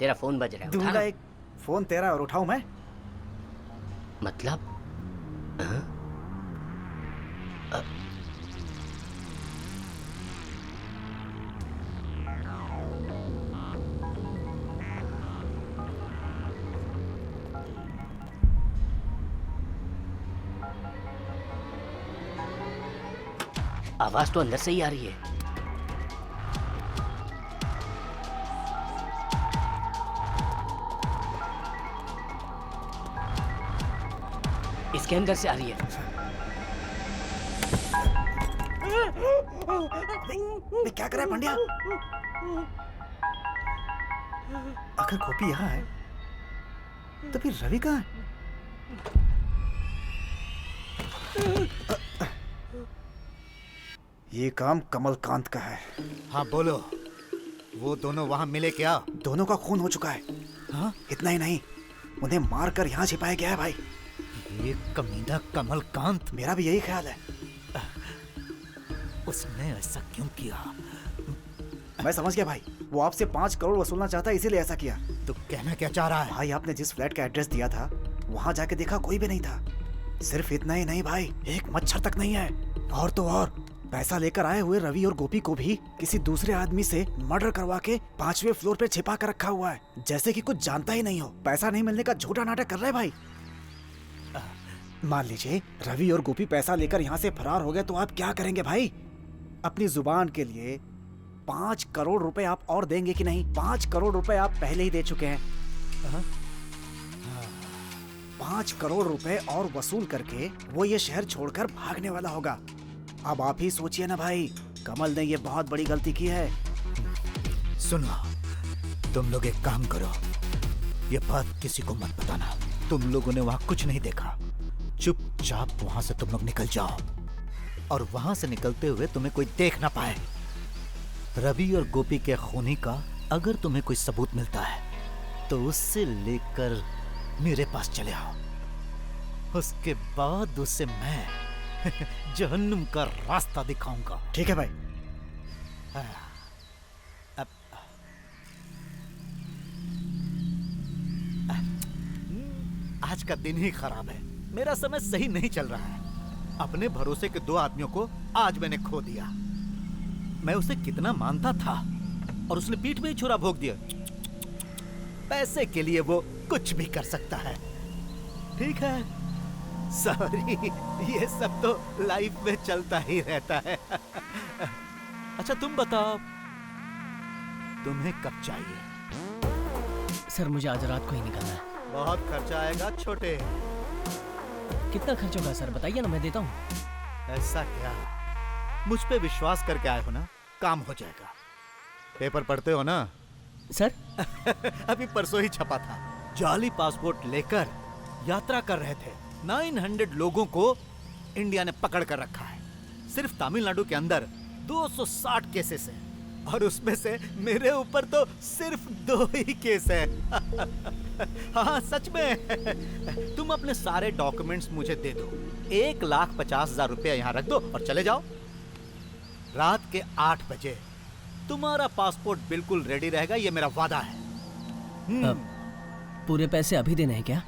तेरा फोन बज रहा है, दूंगा एक फोन तेरा और उठाऊं मैं? मतलब हाँ? आवाज तो अंदर से ही आ रही है। इसके अंदर से आ रही है। मैं क्या कर रहा है पंड्या? अगर गोपी यहाँ है तो फिर रवि कहाँ है? ये काम कमलकांत का है। हाँ बोलो, वो दोनों वहां मिले क्या? दोनों का खून हो चुका है। हाँ? इतना ही नहीं, उन्हें मारकर यहाँ छिपाया गया है भाई। ये कमीना कमलकांत, मेरा भी यही ख्याल है। उसने ऐसा क्यों किया? मैं समझ गया भाई, वो आपसे 5 करोड़ वसूलना चाहता है, इसीलिए ऐसा किया। तो कहना क्या चाह रहा है? भाई आपने जिस फ्लैट का एड्रेस दिया था वहां जाके देखा, कोई भी नहीं था। सिर्फ इतना ही नहीं भाई, एक मच्छर तक नहीं है। और तो और पैसा लेकर आए हुए रवि और गोपी को भी किसी दूसरे आदमी से मर्डर करवा के 5वें फ्लोर पे छिपा कर रखा हुआ है, जैसे कि कुछ जानता ही नहीं हो। पैसा नहीं मिलने का झूठा नाटक कर रहे भाई। मान लीजिए रवि और गोपी पैसा लेकर यहाँ से फरार हो गए तो आप क्या करेंगे भाई? अपनी जुबान के लिए 5 करोड़ रुपए आप और देंगे कि नहीं? 5 करोड़ रुपए आप पहले ही दे चुके हैं। 5 करोड़ रुपए और वसूल करके वो ये शहर छोड़कर भागने वाला होगा। अब आप ही सोचिए ना भाई, कमल ने ये बहुत बड़ी गलती की है। सुनो, तुम लोग एक काम करो, ये बात किसी को मत बताना। तुम लोगों ने वहां कुछ नहीं देखा। चुपचाप वहां से तुम लोग निकल जाओ, और वहां से निकलते हुए तुम्हें कोई देख ना पाए। रवि और गोपी के खूनी का अगर तुम्हें कोई सबूत मिलता है तो उससे लेकर मेरे पास चले आओ। उसके बाद उसे मैं जहन्नुम का रास्ता दिखाऊंगा। ठीक है भाई। आज का दिन ही खराब है, मेरा समय सही नहीं चल रहा है। अपने भरोसे के 2 आदमियों को आज मैंने खो दिया। मैं उसे कितना मानता था और उसने पीठ में ही छुरा भोंक दिया। पैसे के लिए वो कुछ भी कर सकता है। ठीक है, सॉरी, ये सब तो लाइफ में चलता ही रहता है। अच्छा तुम बताओ, तुम्हें कब चाहिए? सर मुझे आज रात को ही निकलना है। बहुत खर्चा आएगा छोटे। कितना खर्च होगा सर, बताइए ना, मैं देता हूँ। ऐसा क्या? मुझ पे विश्वास करके आए हो ना, काम हो जाएगा। पेपर पढ़ते हो ना? सर अभी परसों ही छपा था। जाली पासपोर्ट लेकर यात्रा कर रहे थे 900 लोगों को इंडिया ने पकड़ कर रखा है। सिर्फ तमिलनाडु के अंदर 260 केसेस हैं, और उसमें से मेरे ऊपर तो सिर्फ 2 ही केस है। हाँ सच में। तुम अपने सारे डॉक्यूमेंट्स मुझे दे दो, 1,50,000 रुपया यहाँ रख दो और चले जाओ। रात के 8 बजे तुम्हारा पासपोर्ट बिल्कुल रेडी रहेगा, ये मेरा वादा है। पूरे पैसे अभी देने हैं क्या?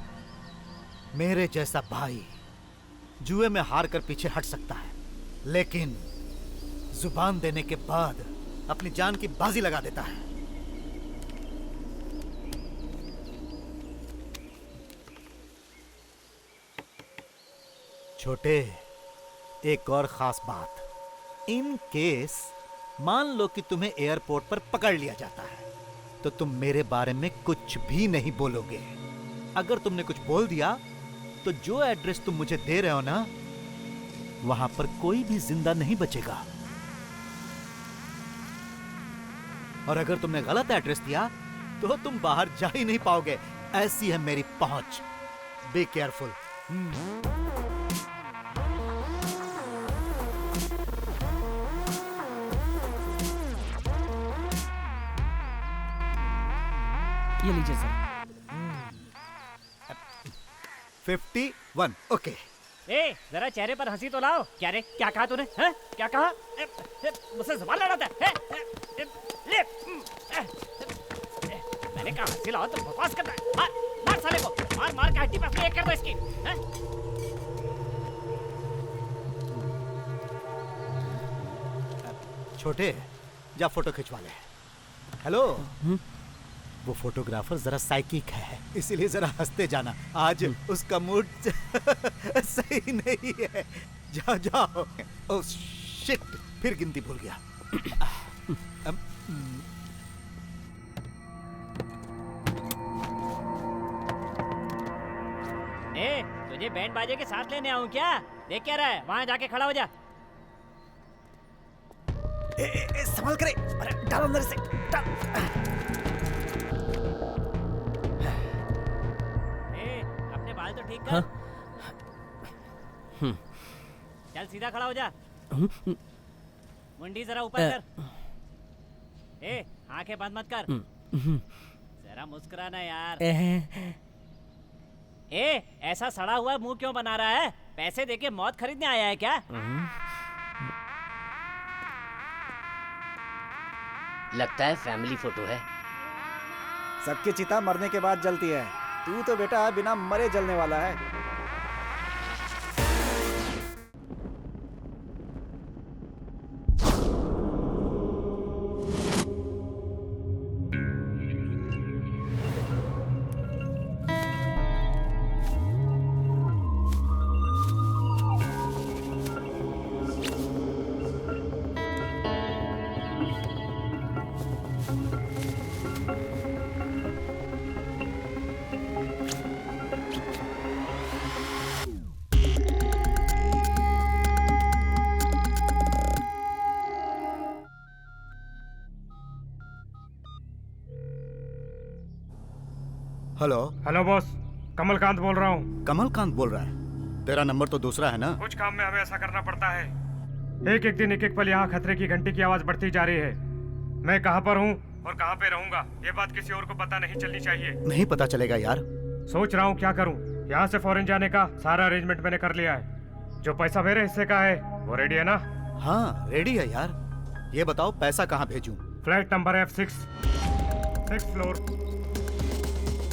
मेरे जैसा भाई जुए में हार कर पीछे हट सकता है, लेकिन जुबान देने के बाद अपनी जान की बाजी लगा देता है। छोटे, एक और खास बात, इन केस मान लो कि तुम्हें एयरपोर्ट पर पकड़ लिया जाता है तो तुम मेरे बारे में कुछ भी नहीं बोलोगे। अगर तुमने कुछ बोल दिया तो जो एड्रेस तुम मुझे दे रहे हो ना, वहां पर कोई भी जिंदा नहीं बचेगा। और अगर तुमने गलत एड्रेस दिया तो तुम बाहर जा ही नहीं पाओगे। ऐसी है मेरी पहुंच। Be careful. ये लीजिए सर। 51। ओके। ए, जरा चेहरे पर हंसी तो लाओ। क्या रे, क्या कहा तूने? हैं? क्या कहा? मुझसे ज़बान लड़ाता है? ले। मैंने कहा हंसी लाओ तो बकवास करता है। मार मार साले को, मार मार के हड्डी पसली एक कर दो इसकी। हैं? छोटे जा फोटो खिंचवा ले। हेलो, वो फोटोग्राफर जरा साइकिक है, इसीलिए जरा हंसते जाना। आज उसका मूड सही नहीं है। जाओ जाओ। ओह शिट, फिर गिनती भूल गया। ए, तुझे बैंड बाजे के साथ लेने आऊं क्या? देख क्या रहा है, वहां जाके खड़ा हो जा। संभाल करे, अरे डाल अंदर से, डाल। ए, अपने बाल तो ठीक कर। हाँ? चल सीधा खड़ा हो जा। मुंडी जरा ऊपर कर। ए, आंखें बंद मत कर। जरा मुस्कुराना यार। ए, ऐसा सड़ा हुआ मुंह क्यों बना रहा है? पैसे देके मौत खरीदने आया है क्या? लगता है फैमिली फोटो है। सबकी चिता मरने के बाद जलती है, तू तो बेटा बिना मरे जलने वाला है। हेलो, हेलो बॉस, कमलकांत बोल रहा हूँ। कमलकांत बोल रहा है? तेरा नंबर तो दूसरा है ना? कुछ काम में हमें ऐसा करना पड़ता है। एक एक दिन एक एक पल यहाँ खतरे की घंटी की आवाज बढ़ती जा रही है। मैं कहाँ पर हूँ और कहाँ पे रहूंगा, ये बात किसी और को पता नहीं चलनी चाहिए। नहीं पता चलेगा यार। सोच रहा हूँ क्या करूँ। यहाँ से फॉरेन जाने का सारा अरेंजमेंट मैंने कर लिया है। जो पैसा मेरे हिस्से का है वो रेडी है ना? हाँ रेडी है यार। ये बताओ पैसा कहाँ भेजूं? Flat number F6, 6th floor,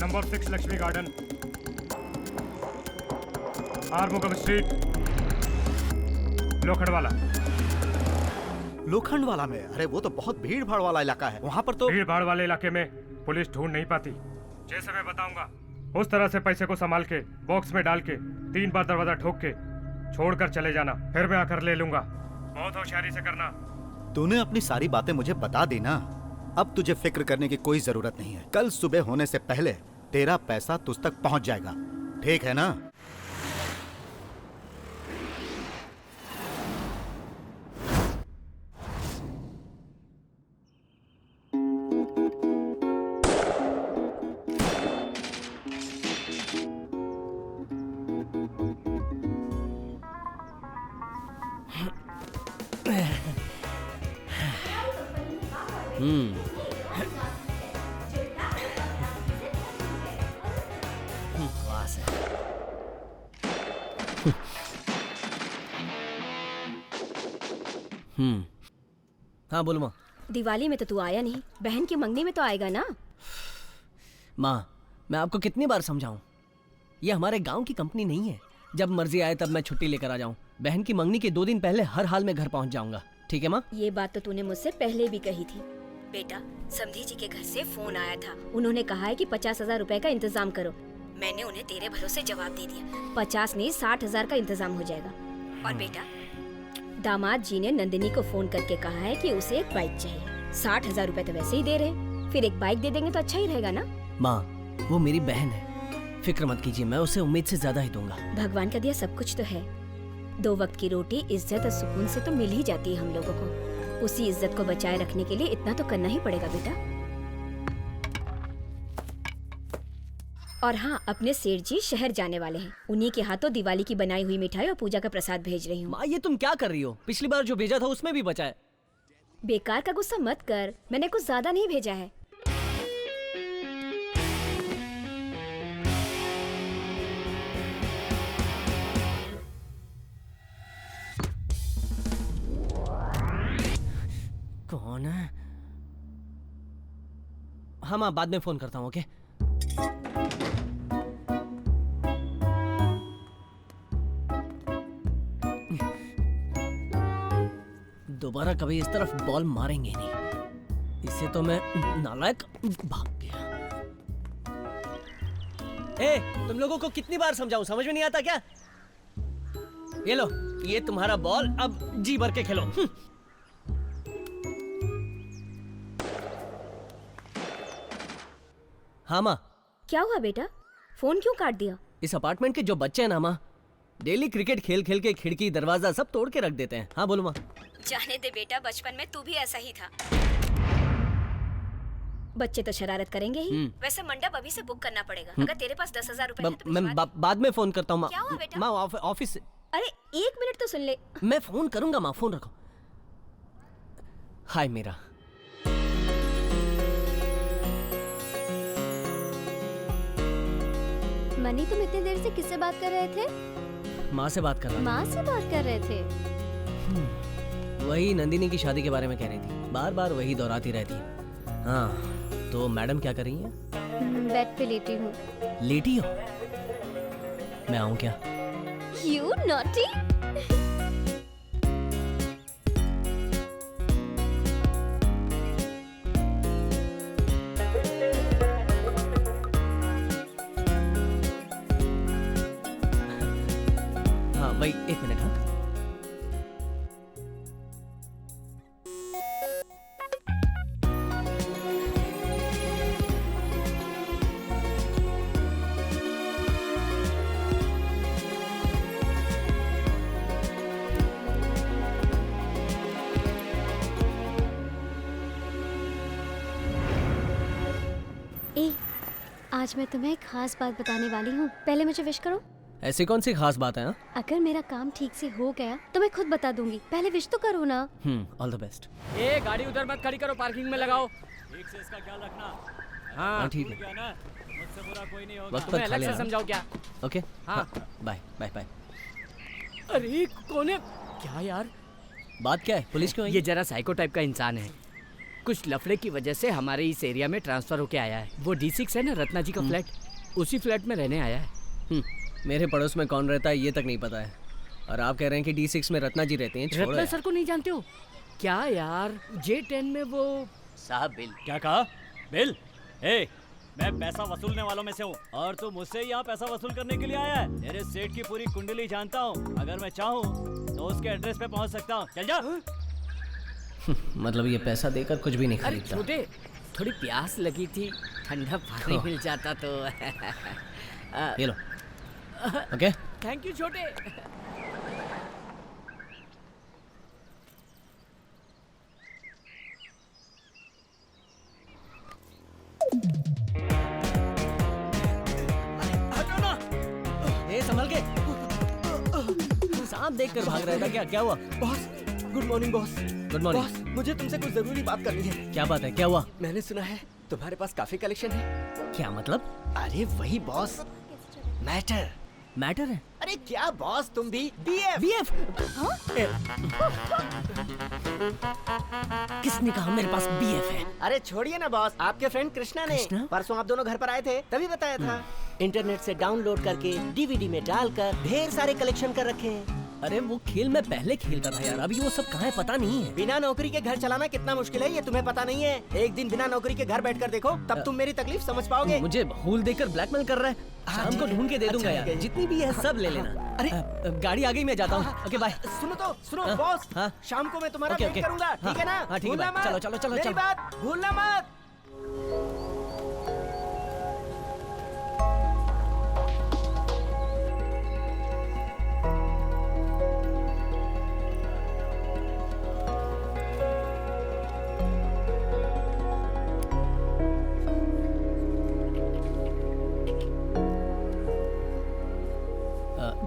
number 6 Lakshmi garden, Arumugam street, Lokhandwala. Lokhandwala में? अरे वो तो बहुत भीड़ भाड़ वाला इलाका है, वहाँ पर तो। भीड़ भाड़ वाले इलाके में पुलिस ढूंढ नहीं पाती। जैसे मैं बताऊंगा उस तरह से पैसे को संभाल के बॉक्स में डाल के 3 बार दरवाजा ठोक के छोड़कर चले जाना, फिर मैं आकर ले लूंगा। बहुत होशियारी से करना। तूने अपनी सारी बातें मुझे बता दी ना, अब तुझे फिक्र करने की कोई जरूरत नहीं है। कल सुबह होने से पहले तेरा पैसा तुझ तक पहुंच जाएगा, ठीक है ना? बकवास है। हाँ बोलो माँ। दिवाली में तो तू आया नहीं, बहन की मंगनी में तो आएगा ना? माँ मैं आपको कितनी बार समझाऊं, ये हमारे गांव की कंपनी नहीं है। जब मर्जी आए तब मैं छुट्टी लेकर आ जाऊं। बहन की मंगनी के 2 दिन पहले हर हाल में घर पहुंच जाऊंगा, ठीक है माँ? ये बात तो तूने मुझसे पहले भी कही थी। बेटा, समधी जी के घर से फोन आया था। उन्होंने कहा है कि 50,000 रुपए का इंतजाम करो। मैंने उन्हें तेरे भरोसे जवाब दे दिया। 50 नहीं 60,000 का इंतजाम हो जाएगा। और बेटा, दामाद जी ने नंदिनी को फोन करके कहा है कि उसे एक बाइक चाहिए। 60,000 रुपए तो वैसे ही दे रहे, फिर एक बाइक दे देंगे तो अच्छा ही रहेगा ना? माँ वो मेरी बहन है, फिक्र मत कीजिए, मैं उसे उम्मीद से ज्यादा ही दूंगा। भगवान का दिया सब कुछ तो है। 2 वक्त की रोटी, इज्जत और सुकून से तो मिल ही जाती है हम लोगों को। उसी इज्जत को बचाए रखने के लिए इतना तो करना ही पड़ेगा बेटा। और हाँ, अपने सेठ जी शहर जाने वाले हैं। उन्हीं के हाथों दिवाली की बनाई हुई मिठाई और पूजा का प्रसाद भेज रही हूँ। माँ ये तुम क्या कर रही हो? पिछली बार जो भेजा था उसमें भी बचा है। बेकार का गुस्सा मत कर, मैंने कुछ ज्यादा नहीं भेजा है। कौन है? हाँ माँ, बाद में फोन करता हूँ। ओके दोबारा कभी इस तरफ बॉल मारेंगे नहीं। इससे तो मैं नालायक भाग गया। ए, तुम लोगों को कितनी बार समझाऊं, समझ में नहीं आता क्या? ये लो, ये तुम्हारा बॉल, अब जी भर के खेलो। हाँ माँ। क्या हुआ बेटा, फोन क्यों काट दिया? इस अपार्टमेंट के जो बच्चे हैं ना माँ, डेली क्रिकेट खेल खेल के खिड़की दरवाजा सब तोड़ के रख देते हैं। हाँ बोलो माँ। जाने दे बेटा, बचपन में तू भी ऐसा ही था। बच्चे तो शरारत करेंगे ही। वैसे मंडप अभी से बुक करना पड़ेगा। अगर तेरे पास 10,000 रुपए है तो मैं बाद में फोन करता हूँ क्या हुआ बेटा? माँ ऑफिस से। अरे 1 मिनट तो सुन ले। मैं फोन करूंगा माँ, फोन रखो। हाय मीरा। मनी, तुम इतनी देर से किससे बात कर रहे थे? माँ से बात कर रहा माँ से बात कर रहे थे? था। वही नंदिनी की शादी के बारे में कह रही थी, बार बार वही दोहराती रहती है। हाँ, तो मैडम क्या कर रही हैं? बेड पे लेटी हूँ। लेटी हो? मैं आऊँ क्या? You naughty! हाँ वही, 1 मिनट। हाँ आज मैं तुम्हें एक खास बात बताने वाली हूँ। पहले मुझे विश करो। ऐसी कौन सी खास बात है? हाँ? अगर मेरा काम ठीक से हो गया तो मैं खुद बता दूंगी। पहले विश तो करो ना। All the best. ए, गाड़ी उधर मत खड़ी करो, पार्किंग में लगाओ। ठीक से इसका ख्याल रखना। हाँ ठीक है, क्या ना, मुझसे बुरा कोई नहीं होगा। वक्त पर खा अलग से लेना। समझाओ क्या? ओके हाँ। Bye bye bye. अरे कौन है? क्या यार, बात क्या है? पुलिस क्यों आई? ये जरा साइको टाइप का इंसान है। कुछ लफड़े की वजह से हमारे इस एरिया में ट्रांसफर होके आया है। वो D6 है ना, रत्ना जी का फ्लैट, उसी फ्लैट में रहने आया है। मेरे पड़ोस में कौन रहता है ये तक नहीं पता है, और आप कह रहे हैं कि D6 में रत्ना जी रहते हैं। छोड़ो रत्ना यार। सर को नहीं जानते हो क्या यार? J10 में वो साहब बिल। क्या कहा? बिल? ए, मैं पैसा वसूलने वालों में से हूँ और तू मुझसे यहाँ पैसा वसूल करने के लिए आया है। मेरे सेठ की पूरी कुंडली जानता हूँ, अगर मैं चाहूँ तो उसके एड्रेस पे पहुँच सकता हूँ। चल जा। मतलब ये पैसा देकर कुछ भी नहीं अरे खरीदता। छोटे, थोड़ी प्यास लगी थी, ठंडा पानी मिल जाता तो। ये लो। ओके थैंक यू छोटे। ए संभल के। सांप देखकर भाग रहा था क्या? क्या हुआ? Boss, good morning boss. Good morning. Boss, मुझे तुमसे कुछ जरूरी बात करनी है। क्या बात है? क्या हुआ? मैंने सुना है तुम्हारे पास काफी कलेक्शन है। क्या मतलब? अरे वही बॉस, मैटर। मैटर है? अरे क्या बॉस, तुम भी BF। BF? किसने कहा मेरे पास BF है? अरे छोड़िए ना बॉस, आपके फ्रेंड कृष्णा ने कृष्णा? परसों आप दोनों घर पर आए थे तभी बताया था। इंटरनेट से डाउनलोड करके DVD में डालकर ढेर सारे कलेक्शन कर रखे हैं। अरे वो खेल मैं पहले खेलता था यार, अभी वो सब कहाँ है पता नहीं है। बिना नौकरी के घर चलाना कितना मुश्किल है ये तुम्हें पता नहीं है। एक दिन बिना नौकरी के घर बैठकर देखो, तब तुम मेरी तकलीफ समझ पाओगे। मुझे हूल देकर ब्लैकमेल कर रहा है। शाम को ढूंढ के दे दूंगा अच्छा, यार, ठीक है। जितनी भी है सब ले लेना। अरे गाड़ी आ गई, मैं जाता हूँ। Okay bye. सुनो तो सुनो हाँ, बॉस, हाँ। शाम को मैं तुम्हारा ओके, वेट ओके। करूंगा, हाँ, ठीक है ना? हाँ, ठीक है, भूलना बाय। मत। चलो, चलो, चलो, मेरी चलो। बात भूलना मत।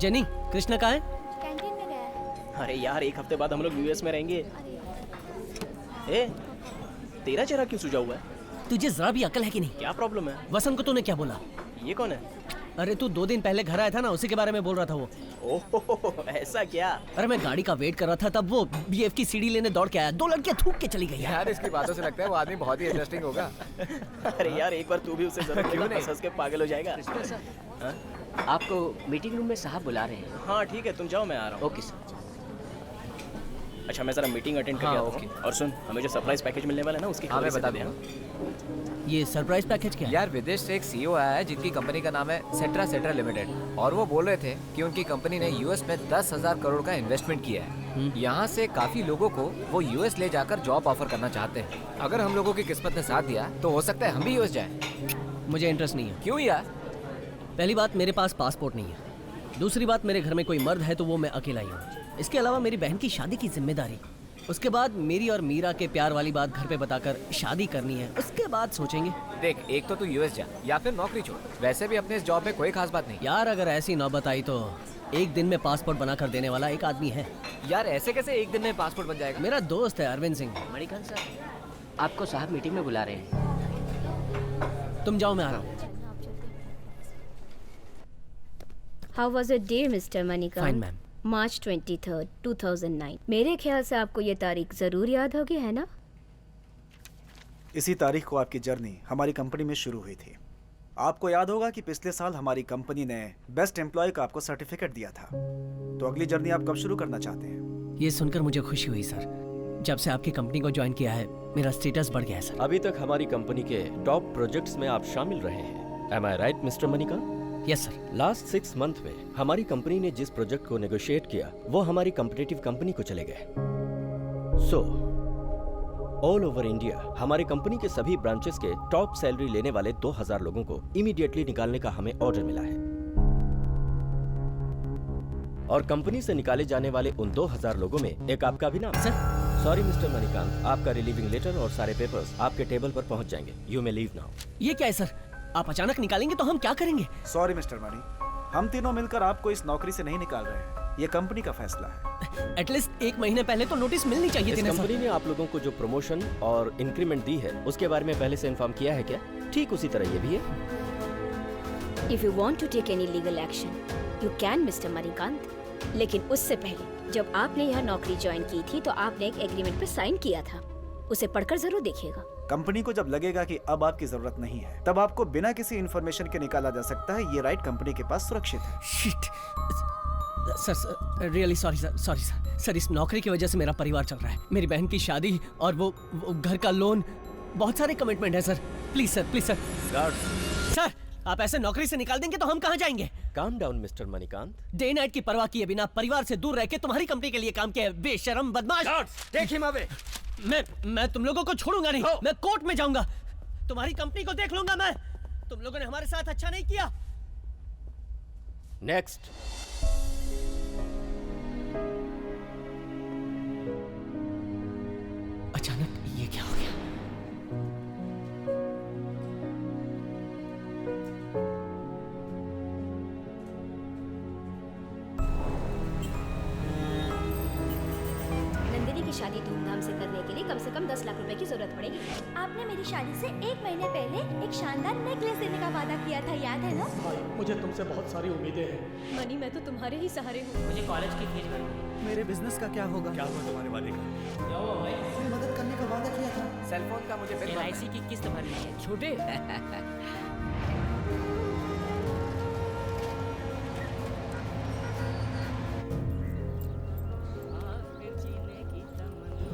जेनी, कृष्णा कहाँ है? कैंटीन में गया है। अरे यार, एक हफ्ते बाद हम लोग US में रहेंगे। ए, तेरा चेहरा क्यों सूजा हुआ है? तुझे जरा भी अकल है कि नहीं? क्या प्रॉब्लम है? वसंत को तूने क्या बोला? ये कौन है? अरे तू 2 दिन पहले घर आया था ना, उसी के बारे में बोल रहा था वो। ओह ऐसा क्या? अरे मैं गाड़ी का वेट कर रहा था, तब वो बीएफ की सीढ़ी लेने दौड़ के आया, 2 लड़कियां थूक के चली गई यार इसकी बातों से लगता है वो आदमी बहुत ही इंटरेस्टिंग होगा। अरे यार एक बार तू भी उससे जरूर क्यों नहीं? हंस के पागल हो जाएगा। आपको मीटिंग रूम में साहब बुला रहे हैं। हाँ ठीक है, तुम जाओ, मैं आ रहा हूँ। Okay sir. अच्छा मैं जरा मीटिंग अटेंड करके आता हूँ। और सुन, हमें जो सरप्राइज पैकेज मिलने वाला है ना, उसकी हाँ, मैं खबर बता दे दूंगा। ये सरप्राइज पैकेज क्या है? यार विदेश से एक सीईओ आया है जिनकी कंपनी का नाम है सेट्रा लिमिटेड, और वो बोल रहे थे कि उनकी कंपनी ने यूएस में 10,000 करोड़ का इन्वेस्टमेंट किया है। यहाँ से काफी लोगों को वो यूएस ले जाकर जॉब ऑफर करना चाहते हैं। अगर हम लोगों की किस्मत ने साथ दिया तो हो सकता है हम भी यूएस जाएं। मुझे इंटरेस्ट नहीं है। क्यों यार? पहली बात, मेरे पास पासपोर्ट नहीं है। दूसरी बात, मेरे घर में कोई मर्द है तो वो मैं अकेला ही हूँ। इसके अलावा मेरी बहन की शादी की जिम्मेदारी। उसके बाद मेरी और मीरा के प्यार वाली बात घर पे बताकर शादी करनी है, उसके बाद सोचेंगे। देख, एक तो तू यूएस जा या फिर नौकरी छोड़। वैसे भी अपने इस जॉब में कोई खास बात नहीं। यार अगर ऐसी नौबत आई तो एक दिन में पासपोर्ट बनाकर देने वाला एक आदमी है। यार ऐसे कैसे एक दिन में पासपोर्ट बन जाएगा? मेरा दोस्त है अरविंद सिंह। मणिकांत सर, आपको साहब मीटिंग में बुला रहे हैं। तुम जाओ, मैं आ रहा हूँ। How was your day, Mr. Manikant? Fine, ma'am. March 23rd, 2009. मेरे ख्याल से आपको ये तारीख जरूर याद होगी, है ना? इसी तारीख को आपकी जर्नी हमारी कंपनी में शुरू हुई थी। आपको याद होगा कि पिछले साल हमारी कंपनी ने बेस्ट एम्प्लॉय का आपको सर्टिफिकेट दिया था। तो अगली जर्नी आप कब शुरू करना चाहते हैं? ये सुनकर मुझे खुशी हुई सर। जब से आपकी कंपनी को ज्वाइन किया है, मेरा स्टेटस बढ़ गया है सर। अभी तक हमारी कंपनी के टॉप प्रोजेक्ट्स में आप शामिल रहे हैं। Am I right, mister Manikant? Yes sir. Last 6 month में हमारी कंपनी ने जिस प्रोजेक्ट को नेगोशिएट किया वो हमारी कॉम्पिटिटिव कंपनी को चले गए। सो ऑल ओवर इंडिया हमारी कंपनी के सभी ब्रांचेस के टॉप सैलरी लेने वाले 2000 लोगों को इमीडिएटली निकालने का हमें ऑर्डर मिला है। और कंपनी से निकाले जाने वाले उन 2000 लोगों में एक आपका भी नाम। सर सॉरी मिस्टर मनिकांत, आपका रिलीविंग लेटर और सारे पेपर्स आपके टेबल पर पहुंच जाएंगे। You may leave now. ये क्या है सर? आप अचानक निकालेंगे तो हम क्या करेंगे? सॉरी मिस्टर मणि, हम तीनों मिलकर आपको इस नौकरी से नहीं निकाल रहे हैं। ये कंपनी का फैसला है। एटलीस्ट 1 महीने पहले तो नोटिस मिलनी चाहिए थी ना सर। कंपनी ने आप लोगों को जो प्रमोशन और इंक्रीमेंट दी है उसके बारे में पहले से इन्फॉर्म किया है क्या? ठीक उसी तरह ये भी है। If you want to take any legal action, you can, Mr. Manikant. लेकिन उससे पहले जब आपने यहाँ नौकरी ज्वाइन की थी तो आपने एक एग्रीमेंट पे साइन किया था। उसे पढ़कर जरूर देखिएगा। कंपनी को जब लगेगा कि अब आपकी जरूरत नहीं है, तब आपको बिना किसी इंफॉर्मेशन के निकाला जा सकता है। ये राइट कंपनी के पास सुरक्षित है। Shit sir, really sorry sir. Sir इस नौकरी की वजह से मेरा परिवार चल रहा है। मेरी बहन की शादी और वो घर का लोन, बहुत सारे कमिटमेंट है सर। Please sir. सर आप ऐसे नौकरी से निकाल देंगे तो हम कहाँ जाएंगे? Calm down mister Manikant. Day night की परवाह किए बिना परिवार से दूर रह के तुम्हारी कंपनी के लिए काम किया, बेशरम बदमाश। देख हिम अवे। मैं तुम लोगों को छोड़ूंगा नहीं। मैं कोर्ट में जाऊंगा, तुम्हारी कंपनी को देख लूंगा मैं। तुम लोगों ने हमारे साथ अच्छा नहीं किया। नेक्स्ट। अचानक ये क्या हो गया? नंदिनी की शादी धूमधाम से करने के लिए कम से कम 10 लाख रुपए की जरूरत पड़ेगी। आपने मेरी शादी से 1 महीने पहले एक शानदार नेकलेस देने का वादा किया था, याद है ना? मुझे तुमसे बहुत सारी उम्मीदें हैं। मनी, मैं तो तुम्हारे ही सहारे हूँ। मुझे कॉलेज की फीस भरनी। मेरे बिजनेस का क्या होगा? क्या हुआ तुम्हारे वादे का? क्या हुआ भाई? मदद करने का वादा किया था। सेलफोन का मुझे बिल भरना है। LIC की किस्त भरनी है। छोटे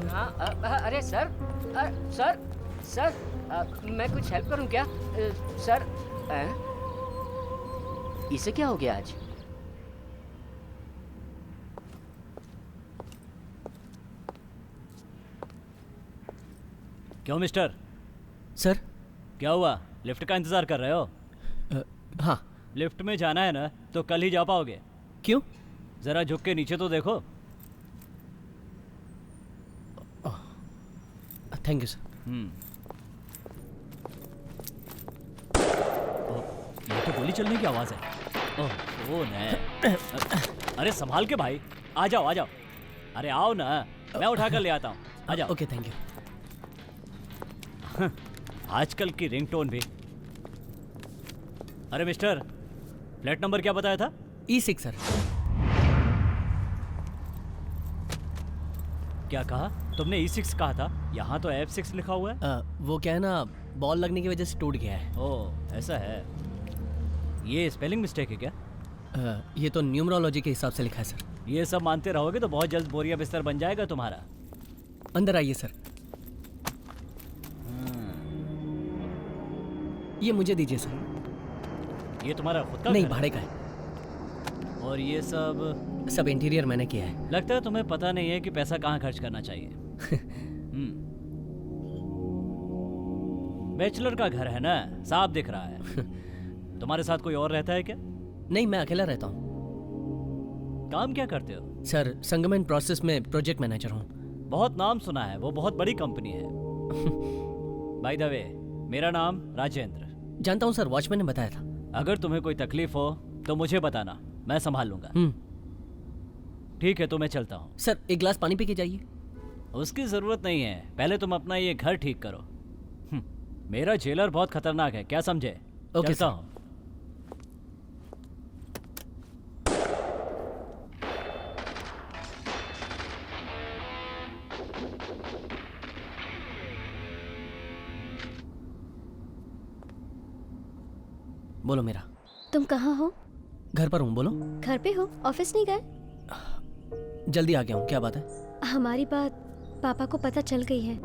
हाँ, अरे सर, सर, मैं कुछ हेल्प करूं क्या? सर, इसे क्या हो गया आज? क्यों मिस्टर? सर क्या हुआ? लिफ्ट का इंतजार कर रहे हो? हाँ। लिफ्ट में जाना है ना तो कल ही जा पाओगे। क्यों? जरा झुक के नीचे तो देखो। Thank you sir. ये तो गोली चलने की आवाज है। ओह नहीं। अरे संभाल के भाई, आ जाओ। अरे आओ ना, मैं उठा कर ले आता हूँ। आ जाओ। Okay thank you. आजकल की रिंगटोन भी। अरे मिस्टर, फ्लैट नंबर क्या बताया था? E6 sir. क्या कहा तुमने? E6 कहा था? यहाँ तो F6 लिखा हुआ है। वो क्या है ना, बॉल लगने की वजह से टूट गया है। ओह ऐसा है। ये स्पेलिंग मिस्टेक है क्या? ये तो न्यूमरोलॉजी के हिसाब से लिखा है सर। ये सब मानते रहोगे तो बहुत जल्द बोरिया बिस्तर बन जाएगा तुम्हारा। अंदर आइए सर। ये मुझे दीजिए सर। ये तुम्हारा खुद का नहीं, घर है? भाड़े का है। और ये सब इंटीरियर मैंने किया है। लगता है तुम्हें पता नहीं है कि पैसा कहाँ खर्च करना चाहिए। बैचलर का घर है ना, साफ दिख रहा है। तुम्हारे साथ कोई और रहता है क्या? नहीं, मैं अकेला रहता हूँ। काम क्या करते हो? सर, संगमन प्रोसेस में प्रोजेक्ट मैनेजर हूँ। बहुत नाम सुना है, वो बहुत बड़ी कंपनी है। बाय द वे, मेरा नाम राजेंद्र। जानता हूँ सर, वॉचमैन ने बताया था। अगर तुम्हें कोई तकलीफ हो तो मुझे बताना, मैं संभाल लूंगा। ठीक है, तो मैं चलता हूँ। सर, एक गिलास पानी पी के जाइए। उसकी जरूरत नहीं है, पहले तुम अपना ये घर ठीक करो। मेरा जेलर बहुत खतरनाक है, क्या समझे? ओके चलता हूँ। बोलो मेरा। तुम कहाँ हो? घर पर हूँ। बोलो। घर पे हो? ऑफिस नहीं गए? जल्दी आ गया हूँ। क्या बात है? हमारी बात पापा को पता चल गई है।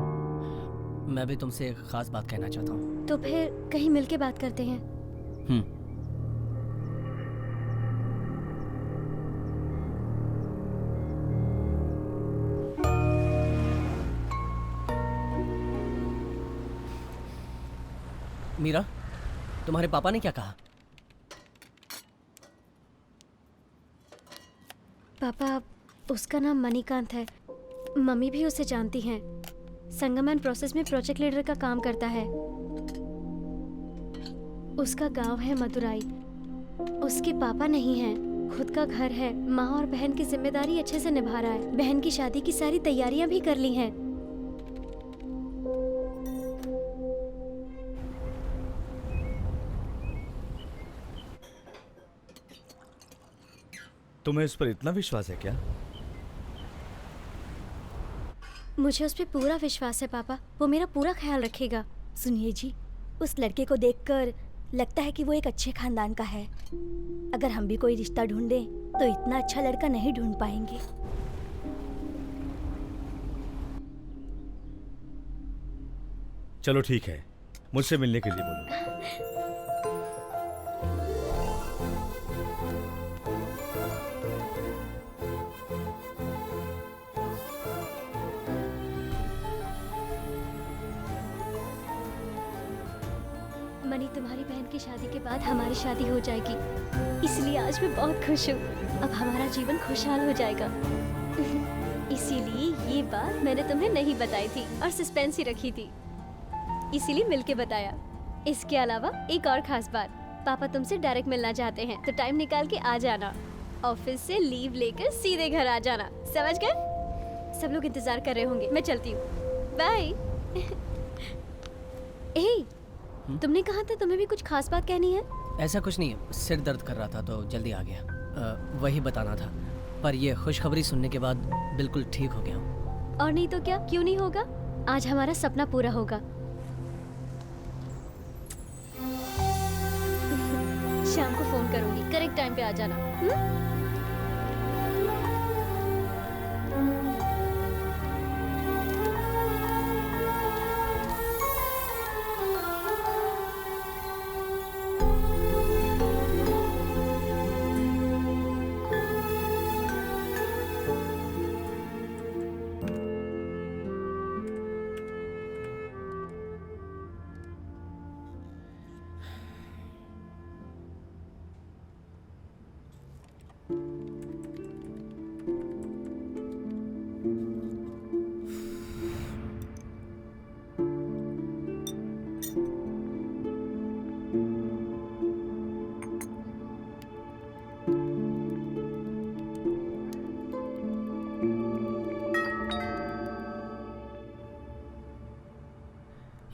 मैं भी तुमसे एक खास बात कहना चाहता हूँ। तो फिर कहीं मिलके बात करते हैं। मीरा, तुम्हारे पापा ने क्या कहा? पापा, उसका नाम मणिकांत है। मम्मी भी उसे जानती हैं। संगमन प्रोसेस में प्रोजेक्ट लीडर का काम करता है। उसका गांव है मदुराई। उसके पापा नहीं हैं, खुद का घर है। माँ और बहन की जिम्मेदारी अच्छे से निभा रहा है। बहन की शादी की सारी तैयारियां भी कर ली हैं। तुम्हें इस पर इतना विश्वास है क्या? मुझे उस पर पूरा विश्वास है पापा। वो मेरा पूरा ख्याल रखेगा। सुनिए जी, उस लड़के को देखकर लगता है कि वो एक अच्छे खानदान का है। अगर हम भी कोई रिश्ता ढूंढें तो इतना अच्छा लड़का नहीं ढूंढ पाएंगे। चलो ठीक है, मुझसे मिलने के लिए बोलो। मनी, तुम्हारी बहन की शादी के बाद हमारी शादी हो जाएगी, इसलिए आज मैं बहुत खुश हूँ। अब हमारा जीवन खुशहाल हो जाएगा। इसीलिए ये बात मैंने तुम्हें नहीं बताई थी और सस्पेंस ही रखी थी, इसीलिए मिलके बताया। इसके अलावा एक और खास बात, पापा तुमसे डायरेक्ट मिलना चाहते हैं, तो टाइम निकाल के आ जाना। ऑफिस से लीव लेकर सीधे घर आ जाना, समझ गए? सब लोग इंतजार कर रहे होंगे, मैं चलती हूँ। बाय। तुमने कहा था तुम्हें भी कुछ खास बात कहनी है? ऐसा कुछ नहीं है, सिर दर्द कर रहा था तो जल्दी आ गया। वही बताना था, पर ये खुशखबरी सुनने के बाद बिल्कुल ठीक हो गया हूँ। और नहीं तो क्या, क्यों नहीं होगा? आज हमारा सपना पूरा होगा। शाम को फोन करूंगी, करेक्ट टाइम पे आ जाना।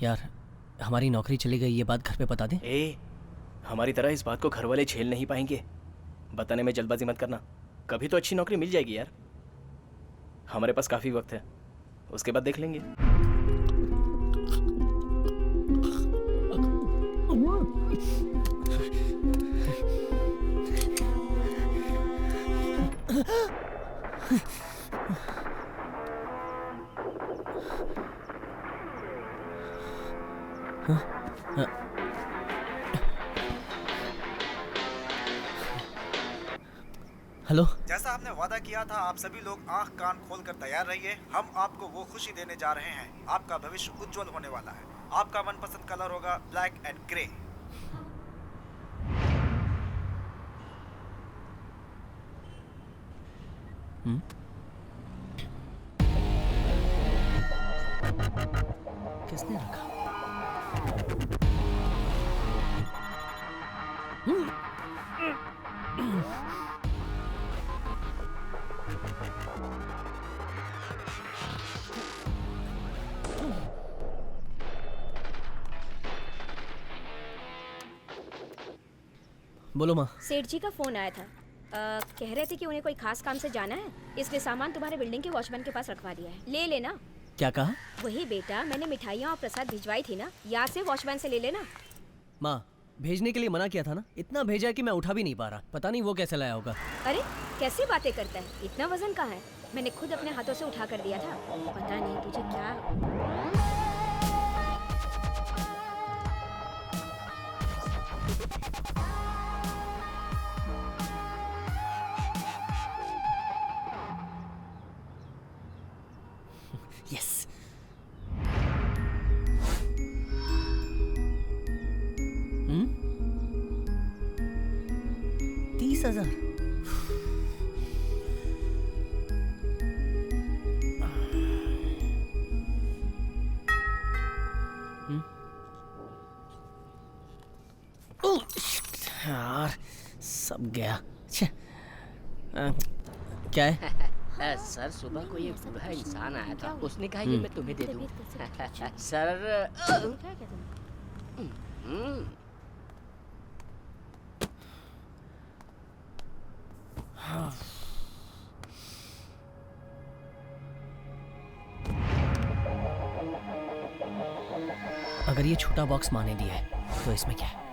यार, हमारी नौकरी चली गई, ये बात घर पे बता दे। हमारी तरह इस बात को घर वाले झेल नहीं पाएंगे। बताने में जल्दबाजी मत करना, कभी तो अच्छी नौकरी मिल जाएगी यार। हमारे पास काफ़ी वक्त है, उसके बाद देख लेंगे। हेलो। जैसा आपने वादा किया था, आप सभी लोग आंख कान खोल कर तैयार रहिए। हम आपको वो खुशी देने जा रहे हैं। आपका भविष्य उज्जवल होने वाला है। आपका मनपसंद कलर होगा ब्लैक एंड ग्रे। किसने रखा? बोलो माँ। सेठ जी का फोन आया था। कह रहे थे कि उन्हें कोई खास काम से जाना है, इसलिए सामान तुम्हारे बिल्डिंग के वॉचमैन के पास रखवा दिया है, ले लेना। क्या कहा? वही बेटा, मैंने मिठाइयाँ और प्रसाद भिजवाई थी ना, याद से वॉचमैन से ले लेना। माँ, भेजने के लिए मना किया था ना, इतना भेजा कि मैं उठा भी नहीं पा रहा। पता नहीं वो कैसे लाया होगा। अरे कैसी बातें करता है, इतना वजन कहाँ है? मैंने खुद अपने हाथों से उठा कर दिया था। पता नहीं तुझे क्या। यस। 30,000। यार सब गया। क्या है? सर, सुबह को एक बूढ़ा इंसान आया था, उसने कहा ये मैं तुम्हें दे दूं। सर अगर ये छोटा बॉक्स माने दिया है तो इसमें क्या है?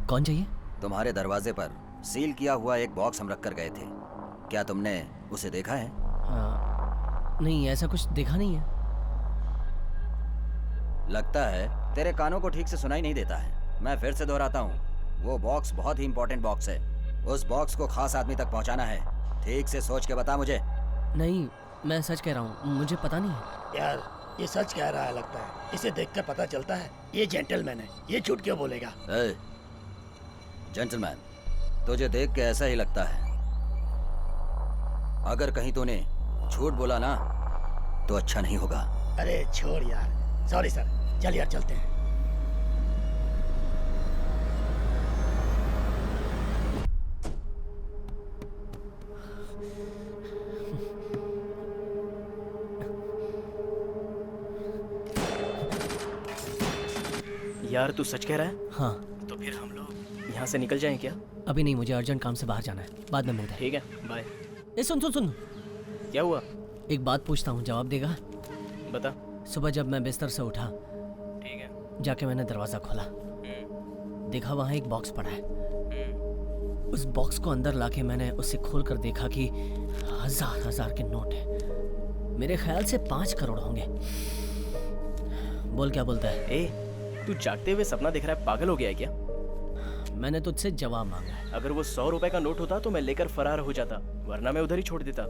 कौन चाहिए? तुम्हारे दरवाजे पर सील किया हुआ एक बॉक्स हम रख कर गए थे, क्या तुमने उसे देखा है? नहीं, ऐसा कुछ देखा नहीं है। लगता है तेरे कानों को ठीक से सुनाई नहीं देता है। मैं फिर से दोहराता हूँ, वो बॉक्स बहुत ही इंपॉर्टेंट बॉक्स है। उस बॉक्स को खास आदमी तक पहुँचाना है। ठीक से सोच के बता मुझे। नहीं, मैं सच कह रहा हूँ, मुझे पता नहीं है। यार ये सच कह रहा है लगता है, इसे देखकर पता चलता है ये जेंटलमैन है, ये झूठ क्यों बोलेगा? जेंटलमैन, तुझे देख के ऐसा ही लगता है। अगर कहीं तूने झूठ बोला ना तो अच्छा नहीं होगा। अरे छोड़ यार, सॉरी सर, चल यार चलते हैं। यार तू सच कह रहा है? हाँ। तो फिर हम लोग यहाँ से निकल जाएं क्या? अभी नहीं, मुझे अर्जेंट काम से बाहर जाना है, बाद में मिलते हैं। ठीक है, बाय। ए सुन सुन सुन। क्या हुआ? एक बात पूछता हूँ, जवाब देगा? बता। सुबह जब मैं बिस्तर से उठा, ठीक है, जाके मैंने दरवाजा खोला, देखा वहाँ एक बॉक्स पड़ा है। उस बॉक्स को अंदर लाके मैंने उसे खोलकर देखा कि हजार के नोट हैं। मेरे ख्याल से 5 करोड़ होंगे। बोल क्या बोलता है? ए, तू जागते हुए सपना देख रहा है, पागल हो गया है क्या? मैंने तुझसे जवाब मांगा है। अगर वो 100 रुपए का नोट होता तो मैं लेकर फरार हो जाता, वरना मैं उधर ही छोड़ देता।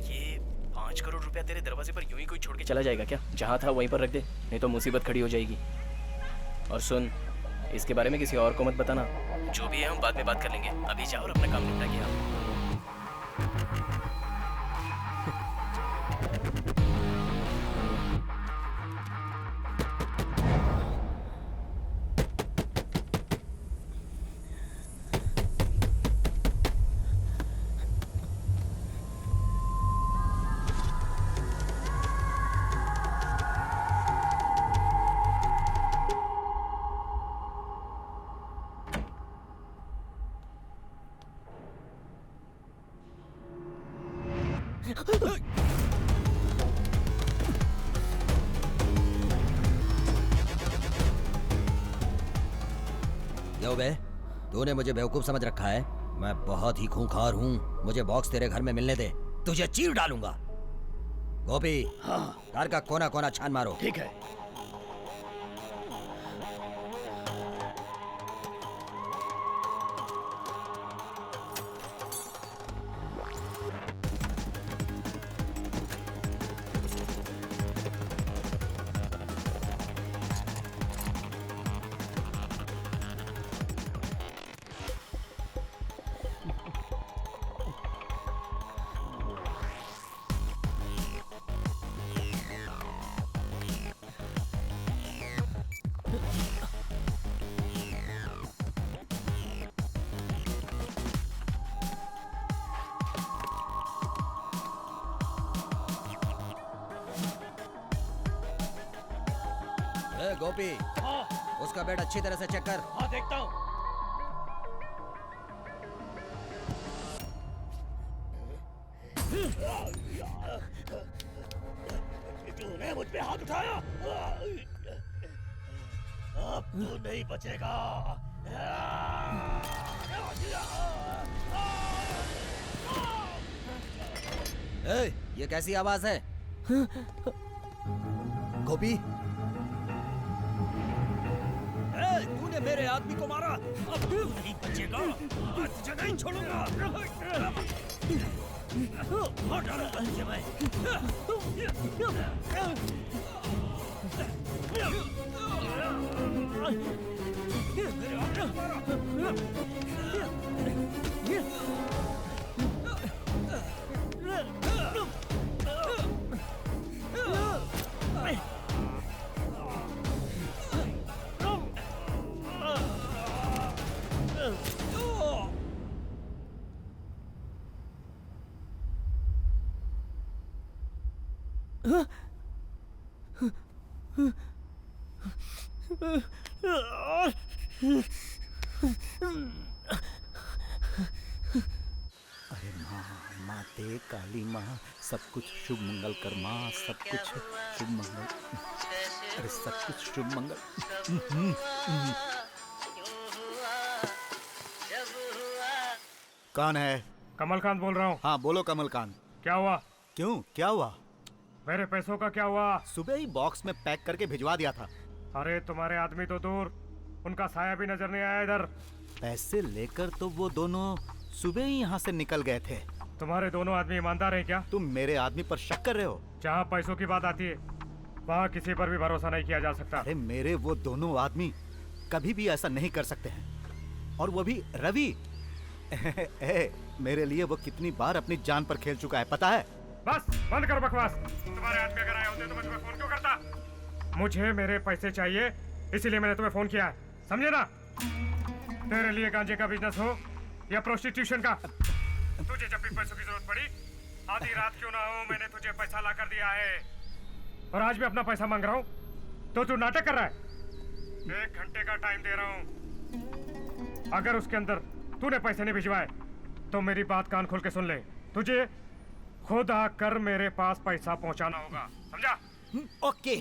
ये 5 करोड़ रुपया तेरे दरवाजे पर यूं ही कोई छोड़ के चला जाएगा क्या? जहाँ था वहीं पर रख दे, नहीं तो मुसीबत खड़ी हो जाएगी। और सुन, इसके बारे में किसी और को मत बताना। जो भी है हम बाद में बात कर लेंगे, अभी जाओ और अपना काम निपटा के आओ। क्यों बे, तूने मुझे बेवकूफ समझ रखा है? मैं बहुत ही खूंखार हूँ। मुझे बॉक्स तेरे घर में मिलने दे, तुझे चीर डालूंगा। गोपी, हाँ, घर का कोना कोना छान मारो। ठीक है। गोपी, उसका बेड अच्छी तरह से चेक कर। हाँ, देखता हूँ। तूने मुझ पे हाथ उठाया, अब तू नहीं बचेगा। ए, ये कैसी आवाज है? गोपी, तूने मेरे आदमी को मारा, अब तू नहीं बचेगा। आज जगह नहीं छोड़ूंगा। मार डालूंगा तुझे मैं। अरे माँ दे काली माँ, सब कुछ शुभ मंगल कर माँ, सब कुछ शुभ मंगल। अरे सब कुछ शुभ मंगल। कौन है? कमलकांत बोल रहा हूँ। हाँ बोलो कमलकांत। क्या हुआ? क्यों, क्या हुआ? मेरे पैसों का क्या हुआ? सुबह ही बॉक्स में पैक करके भिजवा दिया था। अरे तुम्हारे आदमी तो दूर, उनका साया भी नजर नहीं आया इधर। पैसे लेकर तो वो दोनों सुबह ही यहाँ से निकल गए थे। तुम्हारे दोनों आदमी ईमानदार हैं क्या? तुम मेरे आदमी पर शक कर रहे हो? जहाँ पैसों की बात आती है वहाँ किसी पर भी भरोसा नहीं किया जा सकता। अरे मेरे वो दोनों आदमी कभी भी ऐसा नहीं कर सकते हैं, और वो भी रवि। मेरे लिए वो कितनी बार अपनी जान पर खेल चुका है, पता है? बस बंद करो बकवास। तुम्हारे आदमी अगर आए होते तो मैं तुम्हें फोन क्यों करता? मुझे मेरे पैसे चाहिए, इसीलिए मैंने तुम्हें फोन किया है, समझे ना? तेरे लिए गांजे का बिजनेस हो या प्रोस्टिट्यूशन का, तुझे जब भी पैसों की जरूरत पड़ी, आधी रात क्यों ना हो, मैंने तुझे पैसा ला कर दिया है। और आज भी अपना पैसा मांग रहा हूँ तो तू नाटक कर रहा है। 1 घंटे का टाइम दे रहा हूँ, अगर उसके अंदर तूने पैसे नहीं भिजवाए तो मेरी बात कान खोल के सुन ले, तुझे खुद आकर मेरे पास पैसा पहुंचाना होगा, समझा? ओके।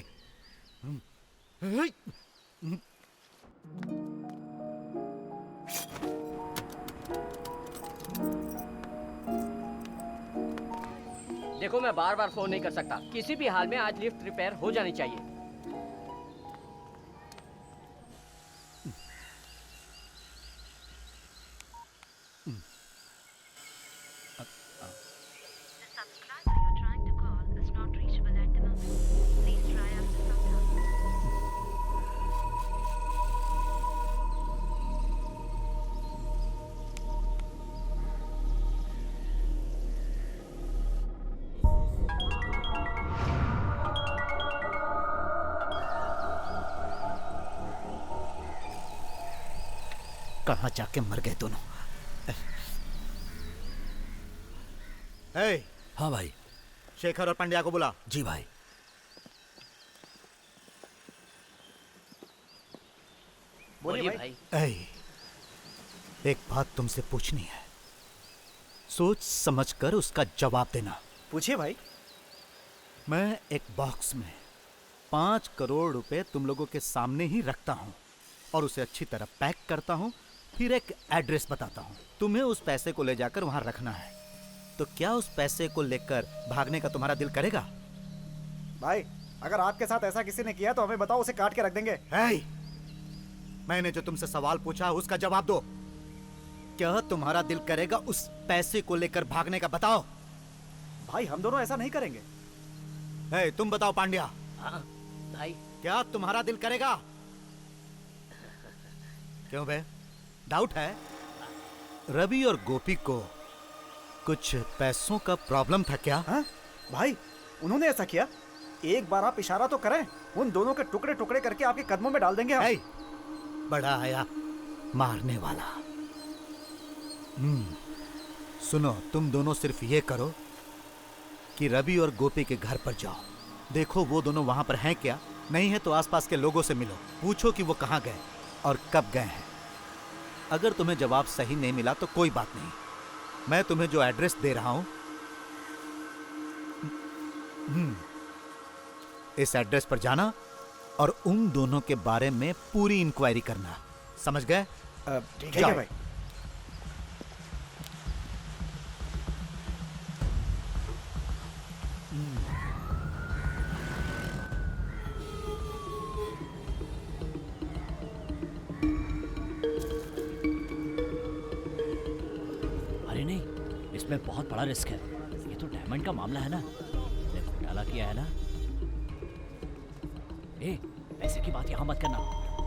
देखो मैं बार बार फोन नहीं कर सकता। किसी भी हाल में आज लिफ्ट रिपेयर हो जानी चाहिए। कहाँ जाके मर गए दोनों। हाँ भाई। शेखर और पंड्या को बुला। जी भाई। बोलिए भाई। एक बात तुमसे पूछनी है, सोच समझकर उसका जवाब देना। पूछिए भाई। मैं एक बॉक्स में 5 करोड़ रुपए तुम लोगों के सामने ही रखता हूँ और उसे अच्छी तरह पैक करता हूँ, फिर एक एड्रेस बताता हूँ। तुम्हें उस पैसे को ले जाकर वहां रखना है। तो क्या उस पैसे को लेकर भागने का तुम्हारा दिल करेगा? भाई अगर आपके साथ ऐसा किसी ने किया तो हमें बताओ, उसे काट के रख देंगे। मैंने जो तुमसे सवाल पूछा उसका जवाब दो। क्या तुम्हारा दिल करेगा उस पैसे को लेकर भागने का? बताओ। भाई हम दोनों ऐसा नहीं करेंगे। तुम बताओ पांड्या। हाँ भाई। क्या तुम्हारा दिल करेगा? क्यों बे, डाउट है? रवि और गोपी को कुछ पैसों का प्रॉब्लम था क्या? हाँ? भाई उन्होंने ऐसा किया? एक बार आप इशारा तो करें, उन दोनों के टुकड़े टुकड़े करके आपके कदमों में डाल देंगे हम। बड़ा आया मारने वाला। सुनो, तुम दोनों सिर्फ ये करो कि रवि और गोपी के घर पर जाओ, देखो वो दोनों वहां पर हैं क्या। नहीं है तो आसपास के लोगों से मिलो, पूछो कि वो कहां गए और कब गए हैं। अगर तुम्हें जवाब सही नहीं मिला तो कोई बात नहीं, मैं तुम्हें जो एड्रेस दे रहा हूं इस एड्रेस पर जाना और उन दोनों के बारे में पूरी इंक्वायरी करना। समझ गए? ठीक है भाई। अरे नहीं, इसमें बहुत बड़ा रिस्क है। ये तो डायमंड का मामला है ना, ने घोटाला किया है ना। पैसे की बात यहाँ मत करना,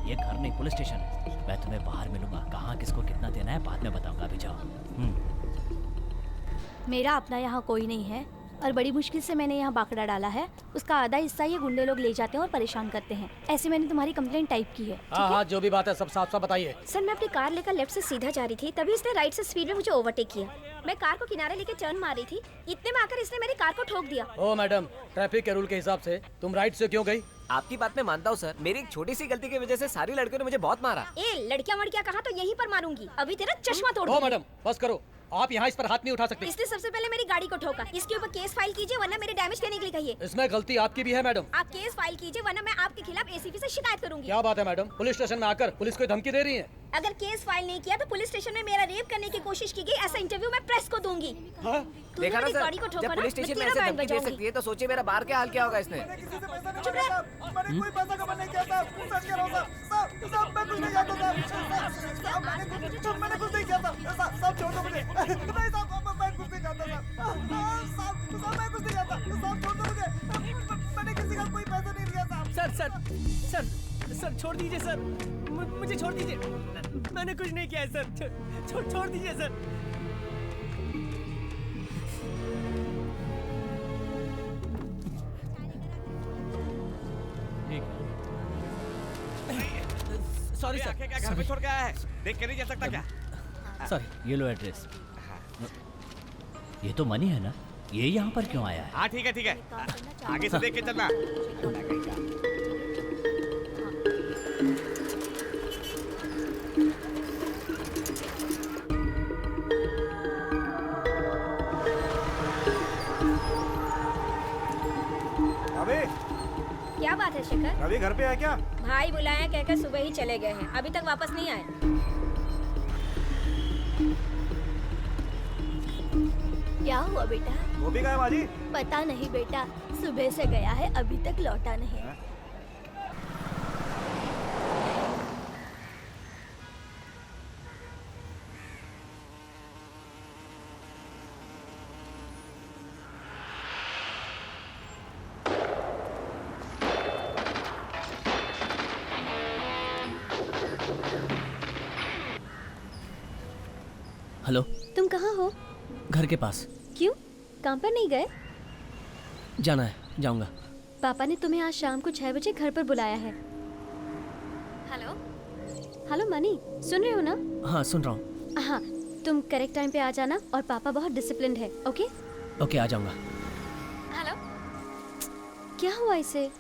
ये घर नहीं पुलिस स्टेशन है। मैं तुम्हें बाहर मिलूंगा, कहाँ किसको कितना देना है बाद में बताऊंगा। अभी जाओ। मेरा अपना यहाँ कोई नहीं है और बड़ी मुश्किल से मैंने यहाँ बाकड़ा डाला है। उसका आधा हिस्सा ये गुंडे लोग ले जाते हैं और परेशान करते हैं। ऐसे मैंने तुम्हारी कंप्लेंट टाइप की है। हाँ, जो भी बात है सब साफ साफ बताइए। सर मैं अपनी कार लेकर लेफ्ट से सीधा जा रही थी, तभी इसने राइट से स्पीड में मुझे ओवरटेक किया। मैं कार को किनारे लेके टर्न मार रही थी, इतने में आकर इसने मेरी कार को ठोक दिया। ओ मैडम, ट्रैफिक के रूल के हिसाब से तुम राइट से क्यों गई? आपकी बात मैं मानता हूँ सर, मेरी एक छोटी सी गलती की वजह से सारी लड़कियों ने मुझे बहुत मारा। लड़कियां वड़कियां कहा तो यहीं पर मारूंगी, अभी तेरा चश्मा तोड़ दूंगी। मैडम बस करो, आप यहाँ इस पर हाथ नहीं उठा सकते। इसने सबसे पहले मेरी गाड़ी को ठोका, इसके ऊपर केस फाइल कीजिए वरना मेरे डैमेज करने के लिए कहिए। इसमें गलती आपकी भी है मैडम। आप केस फाइल कीजिए वरना मैं आपके खिलाफ एसीपी से शिकायत करूंगी। क्या बात है मैडम, पुलिस स्टेशन में आकर पुलिस को धमकी दे रही है? अगर केस फाइल नहीं किया तो पुलिस स्टेशन में मेरा रेप करने की कोशिश की गई, ऐसा इंटरव्यू मैं प्रेस को दूंगी। देखा ना सर, जब पुलिस स्टेशन में ऐसे धमकी दे सकती है तो सोचिए मेरा बाहर क्या हाल क्या होगा। इसने सर छोड़ दीजिए सर, मुझे छोड़ दीजिए, मैंने कुछ नहीं किया है सर, छोड़ दीजिए सर। सॉरी सर, क्या घर पे छोड़ के आया है? देख के नहीं जा सकता क्या? सॉरी। ये लो एड्रेस। ये तो मनी है ना, ये यहाँ पर क्यों आया है? हाँ ठीक है, आगे से देख के चलना। क्या बात है शेखर? रवि घर पे है क्या? भाई बुलाया कहकर सुबह ही चले गए हैं, अभी तक वापस नहीं आए। क्या हुआ बेटा? गोपी का है माजी? पता नहीं बेटा, सुबह से गया है, अभी तक लौटा नहीं। हेलो, तुम कहाँ हो? घर के पास। क्यों, काम पर नहीं गए? जाना है, जाऊंगा। पापा ने तुम्हें आज शाम को 6 बजे घर पर बुलाया है। हेलो हेलो मनी, सुन रहे हो ना? हाँ, सुन रहा हूँ। हाँ, तुम करेक्ट टाइम पे आ जाना और पापा बहुत डिसिप्लिन्ड है। ओके ओके, आ जाऊंगा। हेलो, क्या हुआ इसे?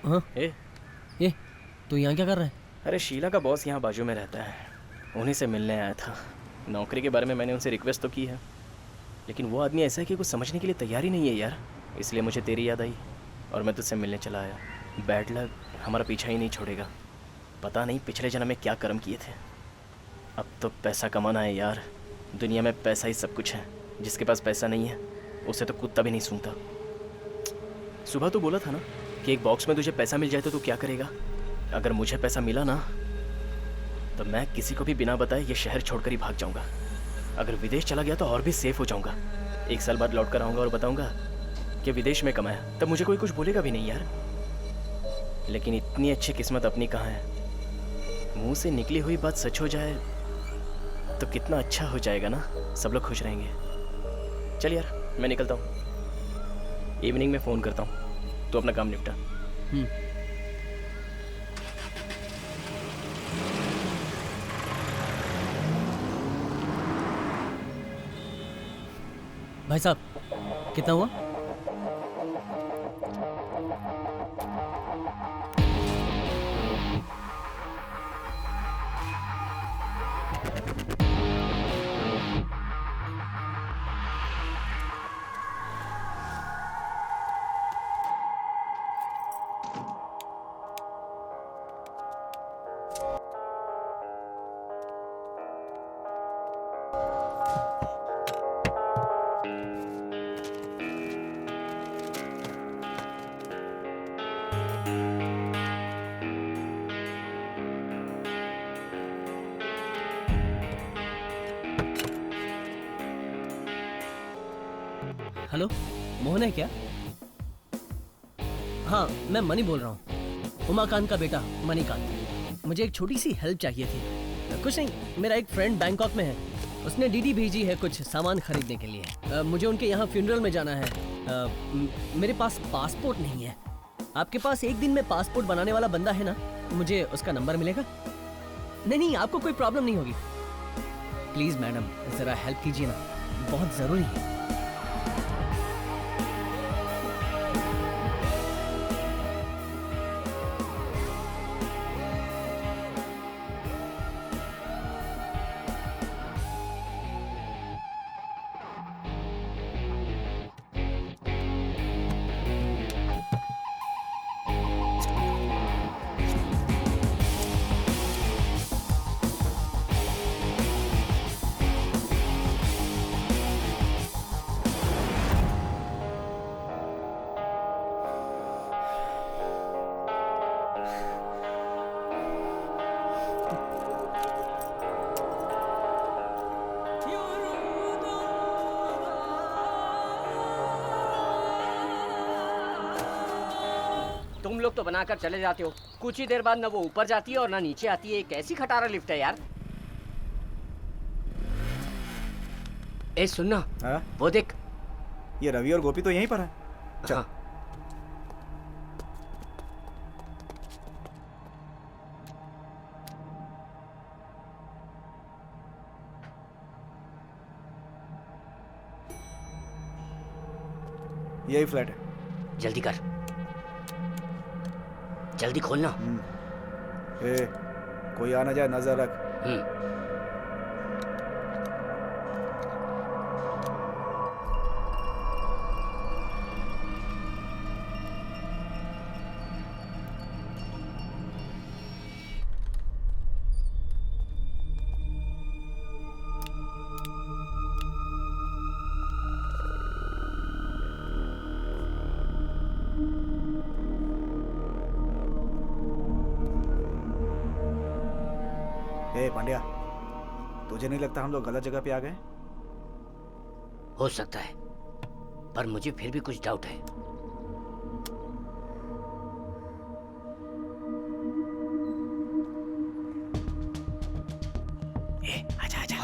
हाँ? ये तू यहाँ क्या कर रहा है? अरे शीला का बॉस यहाँ बाजू में रहता है, उन्हीं से मिलने आया था। नौकरी के बारे में मैंने उनसे रिक्वेस्ट तो की है, लेकिन वो आदमी ऐसा है कि कुछ समझने के लिए तैयार ही नहीं है यार। इसलिए मुझे तेरी याद आई और मैं तुझसे मिलने चला आया। बैड लक हमारा पीछा ही नहीं छोड़ेगा। पता नहीं पिछले जन्म में क्या कर्म किए थे। अब तो पैसा कमाना है यार, दुनिया में पैसा ही सब कुछ है। जिसके पास पैसा नहीं है उसे तो कुत्ता भी नहीं सूंघता। सुबह तो बोला था ना कि एक बॉक्स में तुझे पैसा मिल जाए तो तू क्या करेगा? अगर मुझे पैसा मिला ना तो मैं किसी को भी बिना बताए ये शहर छोड़कर ही भाग जाऊंगा। अगर विदेश चला गया तो और भी सेफ हो जाऊंगा। 1 साल बाद लौट कर आऊँगा और बताऊंगा कि विदेश में कमाया, तब मुझे कोई कुछ बोलेगा भी नहीं यार। लेकिन इतनी अच्छी किस्मत अपनी कहाँ है? मुंह से निकली हुई बात सच हो जाए तो कितना अच्छा हो जाएगा ना, सब लोग खुश रहेंगे। चल यार, मैं निकलता हूँ, इवनिंग में फ़ोन करता हूँ, तो अपना काम निपटा। भाई साहब, कितना हुआ? हेलो, मोहन है क्या? हाँ, मैं मनी बोल रहा हूँ, उमाकांत का बेटा मणिकांत। मुझे एक छोटी सी हेल्प चाहिए थी। कुछ नहीं, मेरा एक फ्रेंड बैंकॉक में है, उसने डीडी भेजी है कुछ सामान खरीदने के लिए। मुझे उनके यहाँ फ्यूनरल में जाना है। मेरे पास पासपोर्ट नहीं है। आपके पास एक दिन में पासपोर्ट बनाने वाला बंदा है ना? मुझे उसका नंबर मिलेगा? नहीं, आपको कोई प्रॉब्लम नहीं होगी। प्लीज़ मैडम, ज़रा हेल्प कीजिए ना, बहुत ज़रूरी है। तुम लोग तो बनाकर चले जाते हो, कुछ ही देर बाद ना वो ऊपर जाती है और ना नीचे आती है। कैसी खटारा लिफ्ट है यार। ए सुनना, वो देख, ये रवि और गोपी तो यहीं पर है। चल। हाँ। यही फ्लैट है। जल्दी कर, जल्दी खोलना। ए, कोई आ ना जाए, नजर रख। ए पांड्या, तुझे नहीं लगता हम लोग गलत जगह पे आ गए? हो सकता है, पर मुझे फिर भी कुछ डाउट है। आजा आजा।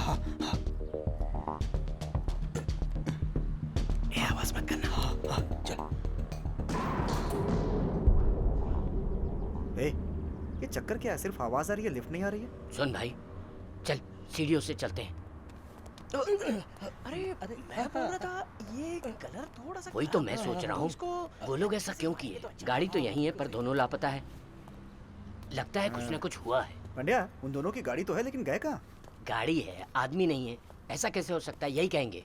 आवाज मत करना। चल। ये चक्कर क्या है? सिर्फ आवाज आ रही है, लिफ्ट नहीं आ रही है। सुन भाई, चल सीढ़ियों से चलते हैं। अरे मैं बोल रहा था ये कलर थोड़ा सा वही तो मैं सोच रहा हूँ, वो लोग ऐसा क्यों किए? गाड़ी तो यहीं है पर दोनों लापता है। लगता है कुछ ना कुछ हुआ है। पांड्या, उन दोनों की गाड़ी तो है, लेकिन गए कहाँ? गाड़ी है, आदमी नहीं है। ऐसा कैसे हो सकता है? यही कहेंगे।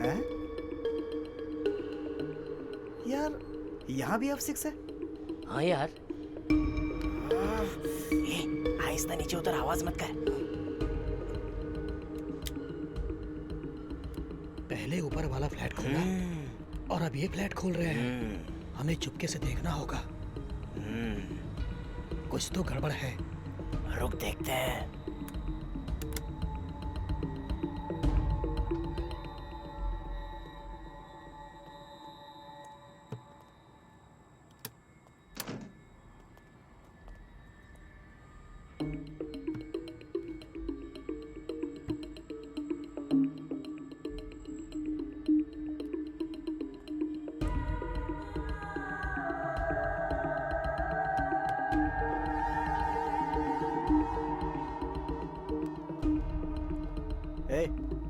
हैं? यार, यहाँ भी F6 है? हाँ यार। आहिस्ता नीचे उतर, आवाज मत कर। पहले ऊपर वाला फ्लैट खोला और अब ये फ्लैट खोल रहे हैं। हमें चुपके से देखना होगा। कुछ तो गड़बड़ है। रुक देखते हैं।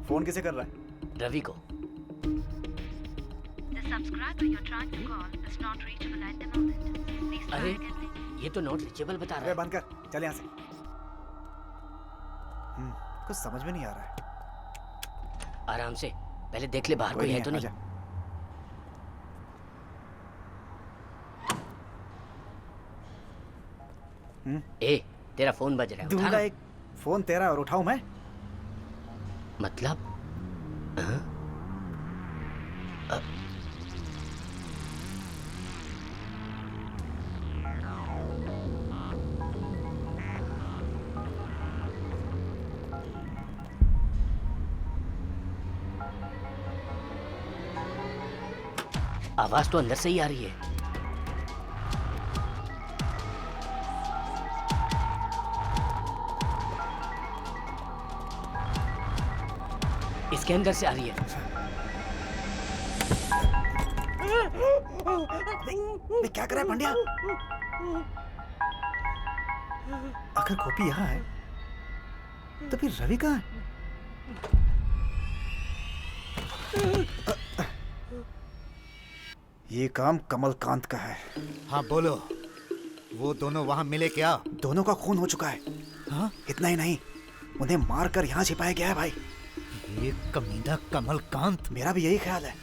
फोन किसे कर रहा है? रवि को। अरे ये तो नॉट रीचेबल बता रहा है। बंद कर, चल यहाँ से। कुछ समझ में नहीं आ रहा है। आराम से, पहले देख ले बाहर कोई है तो नहीं। ए, तेरा फोन बज रहा है। दूंगा एक फोन तेरा और उठाऊं मैं? मतलब? आवाज तो अंदर से ही आ रही है। इसके अंदर से आ रही है। क्या कर रहा है पांड्या? अगर गोपी यहाँ है तो फिर रवि कहाँ है? ये काम कमलकांत का है। हाँ बोलो, वो दोनों वहाँ मिले क्या? दोनों का खून हो चुका है। हाँ? इतना ही नहीं, उन्हें मारकर यहाँ छिपाया गया है भाई। ये कमीना कमलकांत। मेरा भी यही ख्याल है।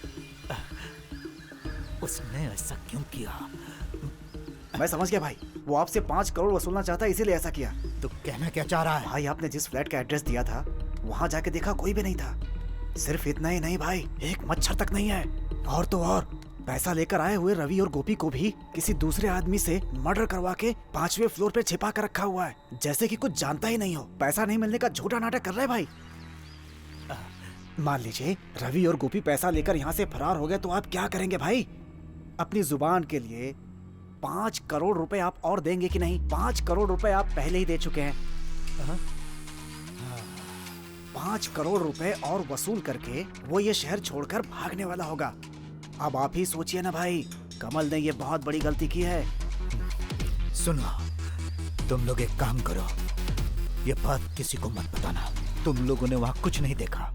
उसने ऐसा क्यों किया? मैं समझ गया भाई, वो आपसे 5 करोड़ वसूलना चाहता है, इसीलिए ऐसा किया। तो कहना क्या चाह रहा है? भाई आपने जिस फ्लैट का एड्रेस दिया था वहाँ जाके देखा, कोई भी नहीं था। सिर्फ इतना ही नहीं भाई, एक मच्छर तक नहीं है। और तो और पैसा लेकर आए हुए रवि और गोपी को भी किसी दूसरे आदमी से मर्डर करवा के 5वें फ्लोर पे छिपा कर रखा हुआ है, जैसे कि कुछ जानता ही नहीं हो। पैसा नहीं मिलने का झूठा नाटक कर रहे हैं भाई। मान लीजिए रवि और गोपी पैसा लेकर यहाँ से फरार हो गए तो आप क्या करेंगे भाई? अपनी जुबान के लिए 5 करोड़ रुपए आप और देंगे कि नहीं? 5 करोड़ रुपए आप पहले ही दे चुके हैं। 5 करोड़ रुपए और वसूल करके वो ये शहर छोड़कर भागने वाला होगा। अब आप ही सोचिए ना भाई, कमल ने ये बहुत बड़ी गलती की है। सुनो, तुम लोग एक काम करो, ये बात किसी को मत बताना। तुम लोगों ने वहाँ कुछ नहीं देखा।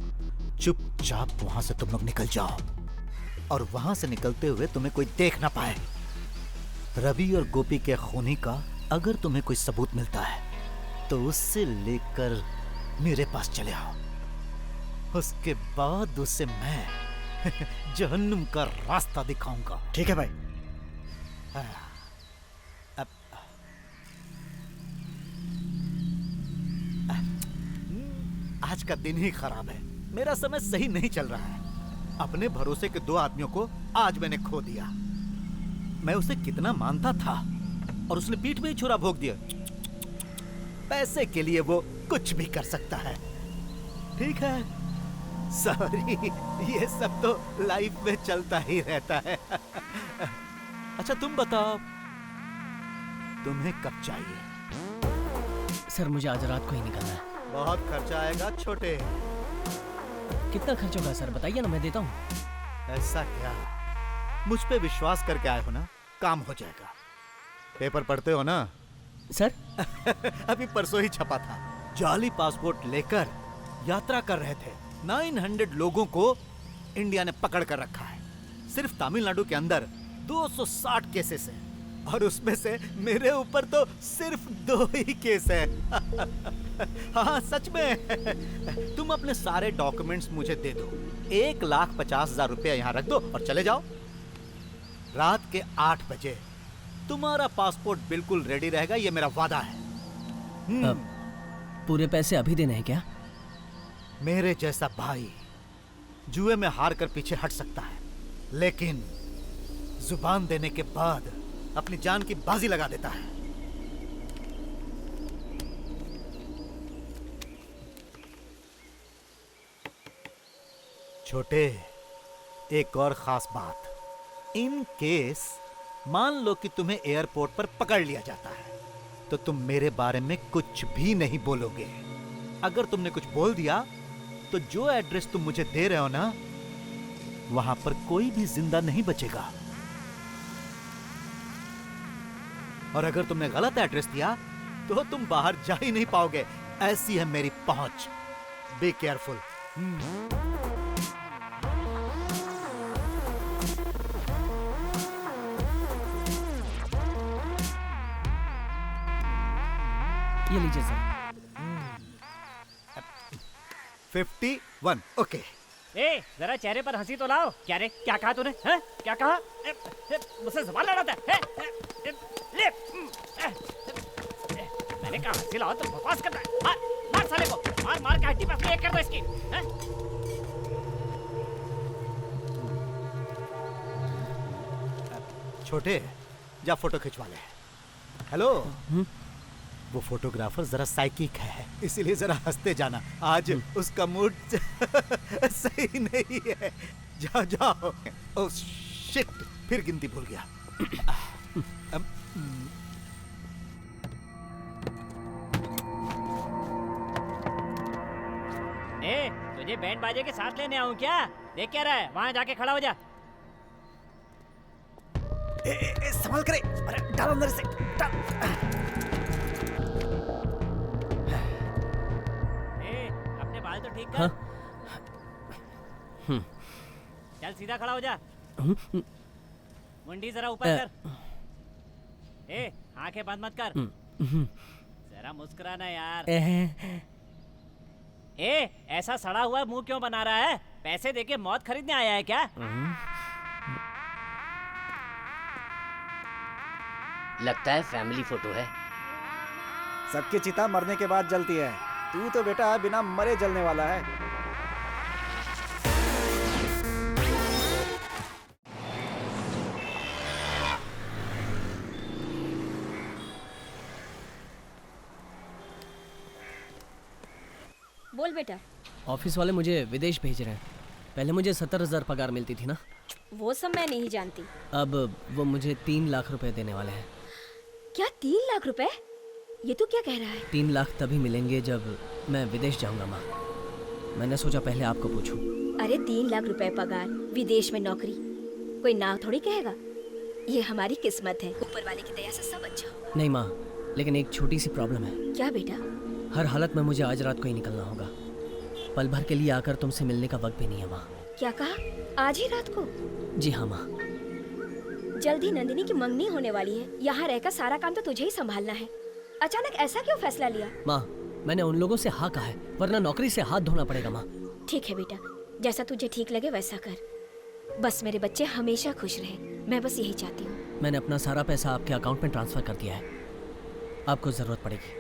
चुपचाप वहाँ से तुम लोग निकल जाओ और वहाँ से निकलते हुए तुम्हें कोई देख ना पाए। रवि और गोपी के खूनी का अगर तुम्हें कोई सबूत मिलता है तो उससे लेकर मेरे पास चले आओ। उसके बाद उसे मैं जहन्नुम का रास्ता दिखाऊंगा। ठीक है भाई। आज का दिन ही खराब है, मेरा समय सही नहीं चल रहा है। अपने भरोसे के 2 आदमियों को आज मैंने खो दिया। मैं उसे कितना मानता था, और उसने पीठ में ही छुरा भोंक दिया। पैसे के लिए वो कुछ भी कर सकता है। ठीक है, सॉरी, ये सब तो लाइफ में चलता ही रहता है। अच्छा तुम बताओ, तुम्हें कब चाहिए? सर मुझे आज रात को ही निकलना है। बहुत खर्चा आएगा छोटे। कितना खर्च होगा सर, बताइए ना, मैं देता हूँ। ऐसा क्या? मुझ पे विश्वास करके आए हो ना, काम हो जाएगा। पेपर पढ़ते हो ना? सर अभी परसों ही छपा था। जाली पासपोर्ट लेकर यात्रा कर रहे थे 900 लोगों को इंडिया ने पकड़ कर रखा है। सिर्फ तमिलनाडु के अंदर 260 केसेस हैं और उसमें से मेरे ऊपर तो सिर्फ 2 ही केस है। हाँ सच में। तुम अपने सारे डॉक्यूमेंट्स मुझे दे दो, 1,50,000 रुपया यहाँ रख दो और चले जाओ। रात के 8 बजे तुम्हारा पासपोर्ट बिल्कुल रेडी रहेगा, ये मेरा वादा है। पूरे पैसे अभी देने हैं क्या? मेरे जैसा भाई जुए में हार कर पीछे हट सकता है, लेकिन जुबान देने के बाद अपनी जान की बाजी लगा देता है। छोटे, एक और खास बात, इन केस मान लो कि तुम्हें एयरपोर्ट पर पकड़ लिया जाता है तो तुम मेरे बारे में कुछ भी नहीं बोलोगे। अगर तुमने कुछ बोल दिया तो जो एड्रेस तुम मुझे दे रहे हो ना, वहां पर कोई भी जिंदा नहीं बचेगा। और अगर तुमने गलत एड्रेस दिया तो तुम बाहर जा ही नहीं पाओगे। ऐसी है मेरी पहुंच। Be careful. ये लीजिए सर। 51। ओके। ए, जरा चेहरे पर हंसी तो लाओ। क्या रे, क्या कहा तूने? हैं? क्या कहा? मुझसे ज़बान लड़ाता है? ले। मैंने कहा हंसी लाओ तो बकवास करता है। मार, मार साले को। मार मार के हड्डी पसली एक कर दो इसकी। हैं? छोटे, जा फोटो खिंचवा ले। हेलो। वो फोटोग्राफर जरा साइकिक है, इसीलिए जरा हंसते जाना। आज उसका मूड सही नहीं है। जाओ जाओ। ओह शिट, फिर गिनती भूल गया। ए, तुझे बैंड बाजे के साथ लेने आऊं क्या? देख क्या रहा है? वहां जाके खड़ा हो जा। संभाल करे। अरे डाल अंदर से, डाल। बाल तो ठीक कर। चल सीधा खड़ा हो जा। मुंडी जरा ऊपर कर। ए, आंखें बंद मत कर। जरा मुस्कुराना यार। ए, ऐसा सड़ा हुआ मुंह क्यों बना रहा है? पैसे देके मौत खरीदने आया है क्या? लगता है फैमिली फोटो है। सबकी चिता मरने के बाद जलती है, तू तो बेटा बिना मरे जलने वाला है। बोल बेटा। ऑफिस वाले मुझे विदेश भेज रहे हैं। पहले मुझे 70,000 पगार मिलती थी ना। वो सब मैं नहीं जानती। अब वो मुझे 3 लाख रुपए देने वाले हैं। क्या 3 लाख रुपए? ये तू क्या कह रहा है? 3 लाख तभी मिलेंगे जब मैं विदेश जाऊंगा माँ। मैंने सोचा पहले आपको पूछूं। अरे 3 लाख रुपए पगार, विदेश में नौकरी, कोई ना थोड़ी कहेगा। ये हमारी किस्मत है, ऊपर वाले की दया से सब अच्छा हो। नहीं माँ, लेकिन एक छोटी सी प्रॉब्लम है। क्या बेटा? हर हालत में मुझे आज रात को ही निकलना होगा। पल भर के लिए आकर तुमसे मिलने का वक्त भी नहीं है माँ। क्या कहा? आज ही रात को? जी हाँ माँ। जल्दी नंदिनी की मंगनी होने वाली है। यहाँ रहकर सारा काम तो तुझे ही संभालना है। अचानक ऐसा क्यों फैसला लिया? माँ, मैंने उन लोगों से हाँ कहा है, वरना नौकरी से हाथ धोना पड़ेगा माँ। ठीक है बेटा, जैसा तुझे ठीक लगे वैसा कर। बस मेरे बच्चे हमेशा खुश रहे, मैं बस यही चाहती हूँ। मैंने अपना सारा पैसा आपके अकाउंट में ट्रांसफर कर दिया है। आपको जरूरत पड़ेगी।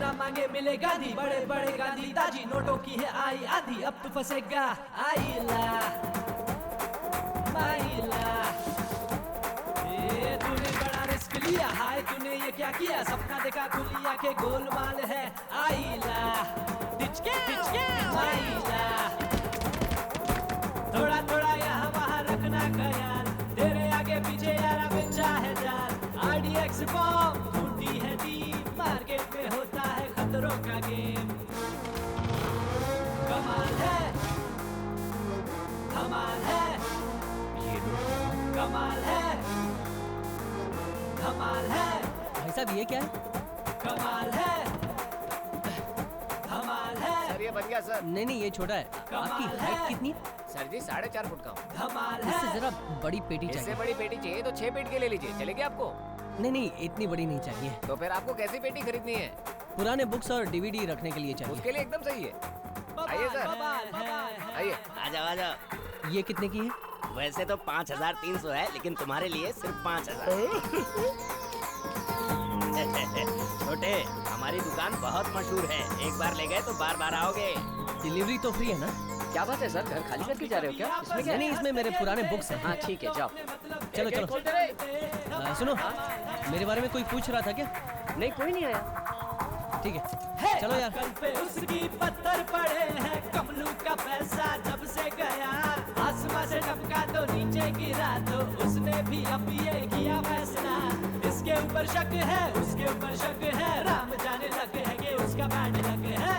बिना मांगे मिले गांधी, बड़े बड़े गांधी दाजी, नोटों की है आई आधी, अब तो फंसेगा आईला माईला। ये तूने बड़ा रिस्क लिया, हाय तूने ये क्या किया, सपना देखा खुली आंखें गोलमाल है आईला टिचके माईला। थोड़ा थोड़ा यहाँ वहाँ रखना ख्याल, तेरे आगे पीछे यारा बिछा है जाल। RDX बॉम्ब ढूंढी है टीम, मार्केट में होता है खतरों का गेम। कमाल है धमाल है, ये कमाल है धमाल है। भाई साहब ये क्या है? कमाल है धमाल है। सर ये बन गया सर। नहीं ये छोटा है। आपकी हाइट कितनी? सर जी 4.5 फुट का हूँ। धमाल है। इससे जरा बड़ी पेटी इससे चाहिए। बड़ी पेटी चाहिए तो 6 फीट के ले लीजिए, चलेगी आपको? नहीं इतनी बड़ी नहीं चाहिए। तो फिर आपको कैसी पेटी खरीदनी है? पुराने बुक्स और DVD रखने के लिए चाहिए। उसके लिए एकदम सही है। आइए सर, आइए। आ जाओ। ये कितने की है? वैसे तो 5300 है, लेकिन तुम्हारे लिए सिर्फ 5000। छोटे, हमारी दुकान बहुत मशहूर है, एक बार ले गए तो बार बार आओगे। डिलीवरी तो फ्री है ना? क्या बात है सर, घर खाली करके जा रहे हो क्या? इसमें क्या? नहीं इसमें मेरे पुराने बुक्स हैं। हाँ ठीक है, जाओ। चलो सुनो, मेरे बारे में कोई पूछ रहा था क्या? नहीं कोई नहीं आया। ठीक है चलो यार। कल पे उसकी पत्थर पड़े हैं, कमलू का पैसा जब से गया, आसमां से टपका तो नीचे गिरा, तो उसने भी अब ये किया फैसला। इसके ऊपर शक है, उसके ऊपर शक है, राम जाने लग है कि उसका बैड लग है।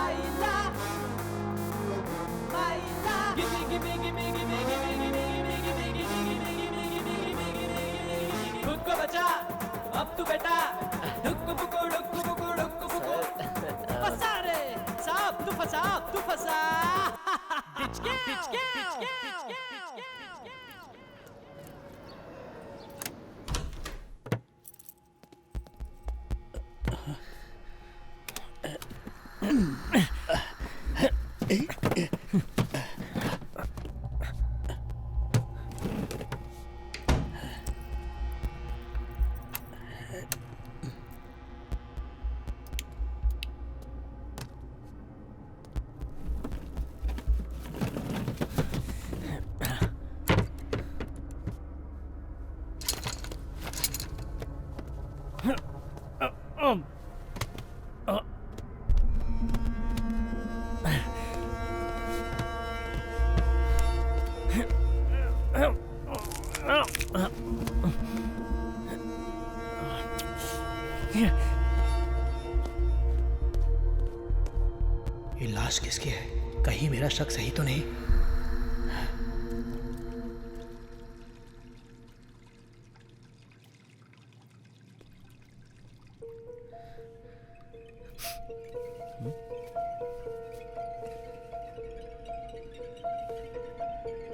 आइला आइला gimme gimme gimme gimme gimme gimme gimme gimme gimme gimme gimme gimme gimme. खुद को बचा अब तू बेटा, डुक्कू बुक्कू डुक्कू बुक्कू डुक्कू बुक्कू। फंसा रे साहब, तू फंसा टिचके टिचके। ये लाश किसकी है? कहीं मेरा शक सही तो नहीं?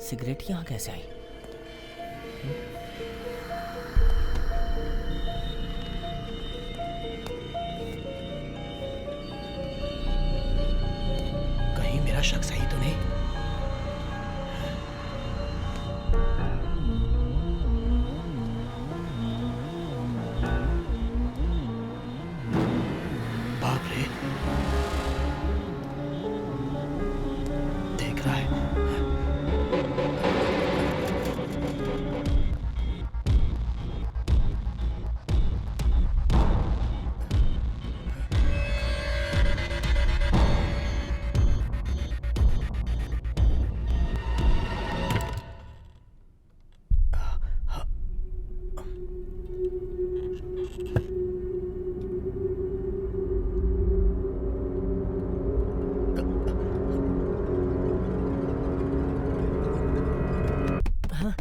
सिगरेट यहाँ कैसे आई? कहीं मेरा शक सही तो नहीं? बाप रे, देख रहा है। हाँ?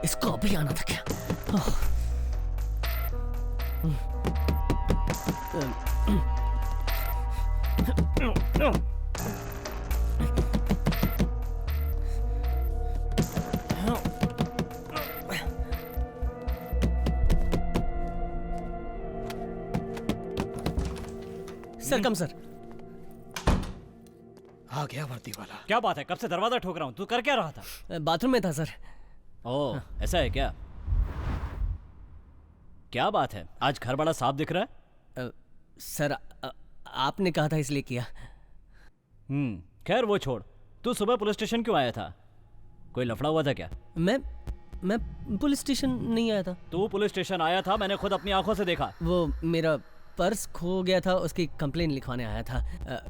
इसको अभी आना था क्या? सर कम सर। आ आ गया वर्दी वाला। क्या बात है, कब से दरवाजा ठोक रहा हूँ, तू कर क्या रहा था? बाथरूम में था सर। ओह ऐसा है क्या? क्या बात है, आज घर बड़ा साफ दिख रहा है। सर आपने कहा था इसलिए किया। खैर वो छोड़, तू सुबह पुलिस स्टेशन क्यों आया था? कोई लफड़ा हुआ था क्या? मैं पुलिस स्टेशन नहीं आया था। तू पुलिस स्टेशन आया था, मैंने खुद अपनी आंखों से देखा। वो मेरा पर्स खो गया था, उसकी कंप्लेन लिखवाने आया था।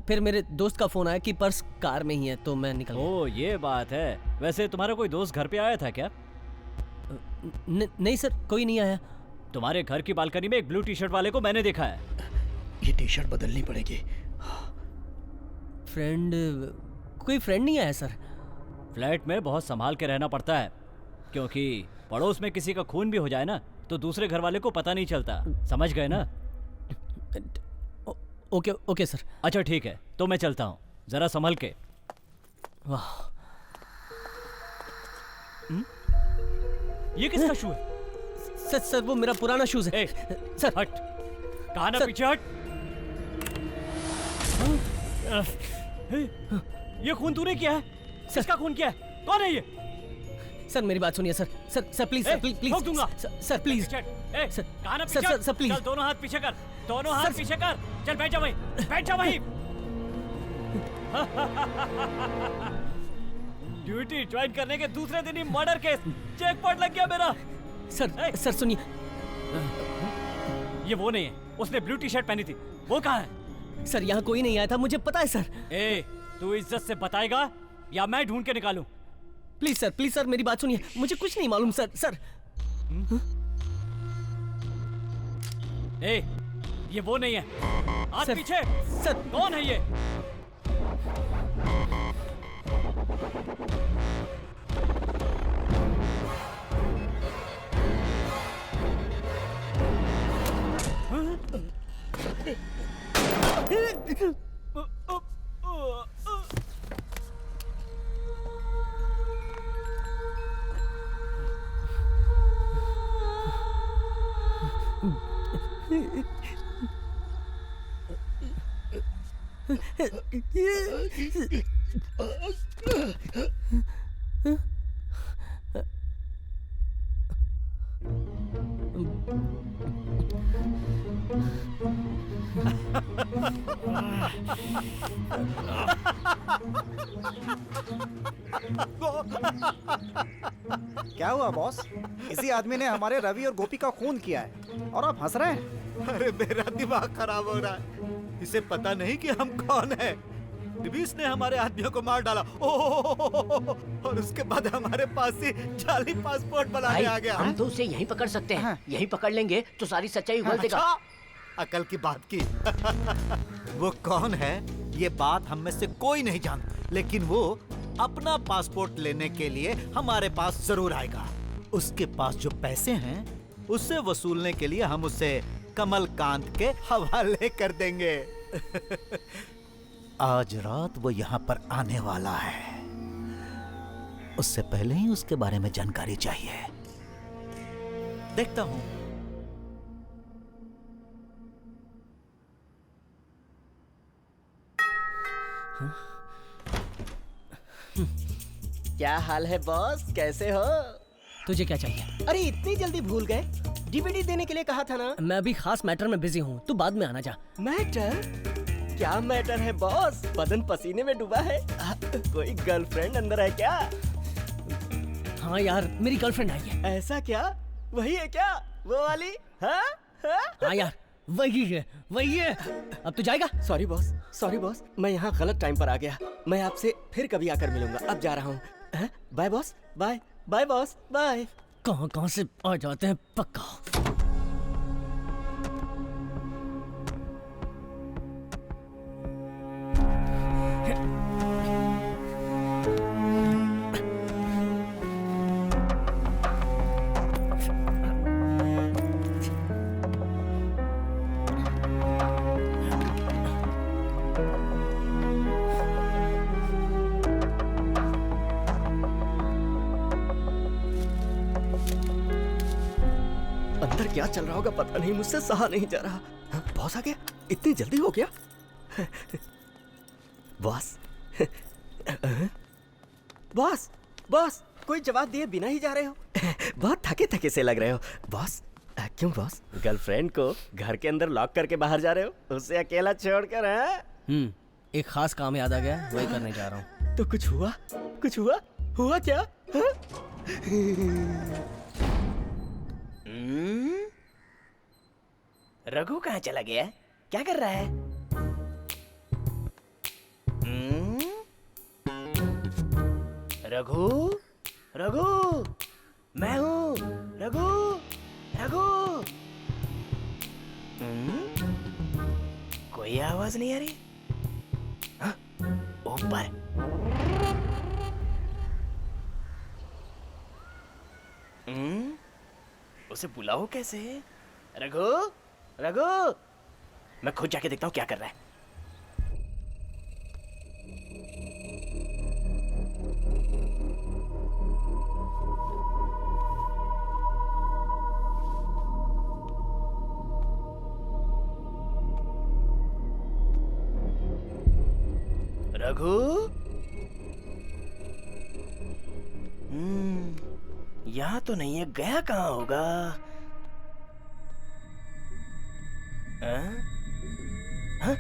फिर मेरे दोस्त का फोन आया कि पर्स कार में ही है, तो मैं निकल गया। ओह ये बात है। वैसे तुम्हारा कोई दोस्त घर पे आया था क्या? नहीं सर, कोई नहीं आया। तुम्हारे घर की बालकनी में एक ब्लू टी शर्ट वाले को मैंने देखा है। ये टी शर्ट बदलनी पड़ेगी। कोई फ्रेंड नहीं आया सर। फ्लैट में बहुत संभाल के रहना पड़ता है, क्योंकि पड़ोस में किसी का खून भी हो जाए ना तो दूसरे घर वाले को पता नहीं चलता। समझ गए ना? Okay sir. अच्छा ठीक है, तो मैं चलता हूँ, जरा संभल के। वाह, ये किसका शू है? सर वो मेरा पुराना शूज है। सर हट, कहा ना पीछे हट। ये खून तूने किया है? किसका खून किया है? कौन है ये? सर मेरी बात सुनिए सर प्लीज ठोक दूंगा। सर प्लीज कहा ना पीछे। Sir please. चल दोनों हाथ पीछे कर, दोनों हाथ पीछे कर। चल बैठ जा वहीं, बैठ जा वहीं। ड्यूटी ज्वाइन करने के दूसरे दिन ही मर्डर केस, जैकपॉट लग गया मेरा। सर सुनिए, ये वो नहीं है, उसने ब्लू टी शर्ट पहनी थी। वो कहाँ है? सर यहाँ कोई नहीं आया था, मुझे पता है सर। तू इज्जत से बताएगा या मैं ढूंढ के निकालूं? प्लीज सर मेरी बात सुनिए, मुझे कुछ नहीं मालूम सर। ये वो नहीं है। हाथ पीछे। सर कौन है ये? क्या हुआ बॉस? इसी आदमी ने हमारे रवि और गोपी का खून किया है और आप हंस रहे हैं। अरे मेरा दिमाग खराब हो रहा है। इसे पता नहीं कि हम कौन हैं। इसने हमारे आदमियों को मार डाला। और उसके बाद हमारे पास ही जाली पासपोर्ट बनाने आ गया। हम तो उसे यहीं पकड़ सकते हैं। यहीं पकड़ लेंगे तो सारी सच्चाई उगल देगा। अकल की बात की। वो कौन है ये बात हम में से कोई नहीं जानता, लेकिन वो अपना पासपोर्ट लेने के लिए हमारे पास जरूर आएगा। उसके पास जो पैसे हैं उससे वसूलने के लिए हम उसे कमलकांत के हवाले कर देंगे। आज रात वो यहाँ पर आने वाला है। उससे पहले ही उसके बारे में जानकारी चाहिए। देखता हूँ। क्या हाल है बॉस, कैसे हो? तुझे क्या चाहिए? अरे इतनी जल्दी भूल गए? डीवीडी देने के लिए कहा था ना। मैं अभी खास मैटर में बिजी हूँ, तू बाद में आना जा। मैटर? क्या मैटर है बॉस? बदन पसीने में डूबा है। कोई गर्लफ्रेंड अंदर है क्या? हाँ यार, मेरी गर्लफ्रेंड आई है। ऐसा क्या? वही है क्या? वो वाली? हाँ हाँ यार, वही है। अब तू जाएगा? सॉरी बॉस, मैं यहाँ गलत टाइम पर आ गया। मैं आपसे फिर कभी आकर मिलूंगा। अब जा रहा हूँ। Bye boss, bye boss, bye. कहाँ से आ जाते हैं पक्का। अंदर क्या चल रहा होगा पता नहीं, मुझसे सहा नहीं जा रहा। बॉस आ गया? इतनी जल्दी हो गया? बॉस बॉस बॉस, कोई जवाब दिए बिना ही जा रहे हो। बहुत थके थके से लग रहे हो बॉस। क्यों बॉस, गर्लफ्रेंड को घर के अंदर लॉक करके बाहर जा रहे हो, उसे अकेला छोड़कर? हैं? एक खास काम याद आ गया, वही करने जा रहा हूँ। तो कुछ हुआ? कुछ हुआ? हुआ क्या? हाँ? रघु कहाँ चला गया? क्या कर रहा है? रघु, रघु, मैं हूँ। रघु, रघु। कोई आवाज नहीं आ रही। हाँ, ऊपर। उसे बुलाओ कैसे? रघु, रघु। मैं खुद जाके देखता हूँ क्या कर रहा है। रघु? यहाँ तो नहीं है, गया कहाँ होगा? हाँ? हाँ?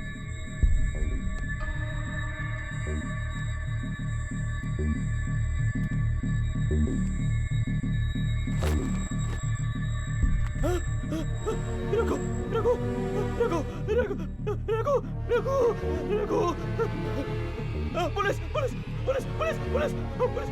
Raghu, Raghu, Raghu, Raghu, Raghu, Raghu, Raghu. Police, police, police, police, police, police.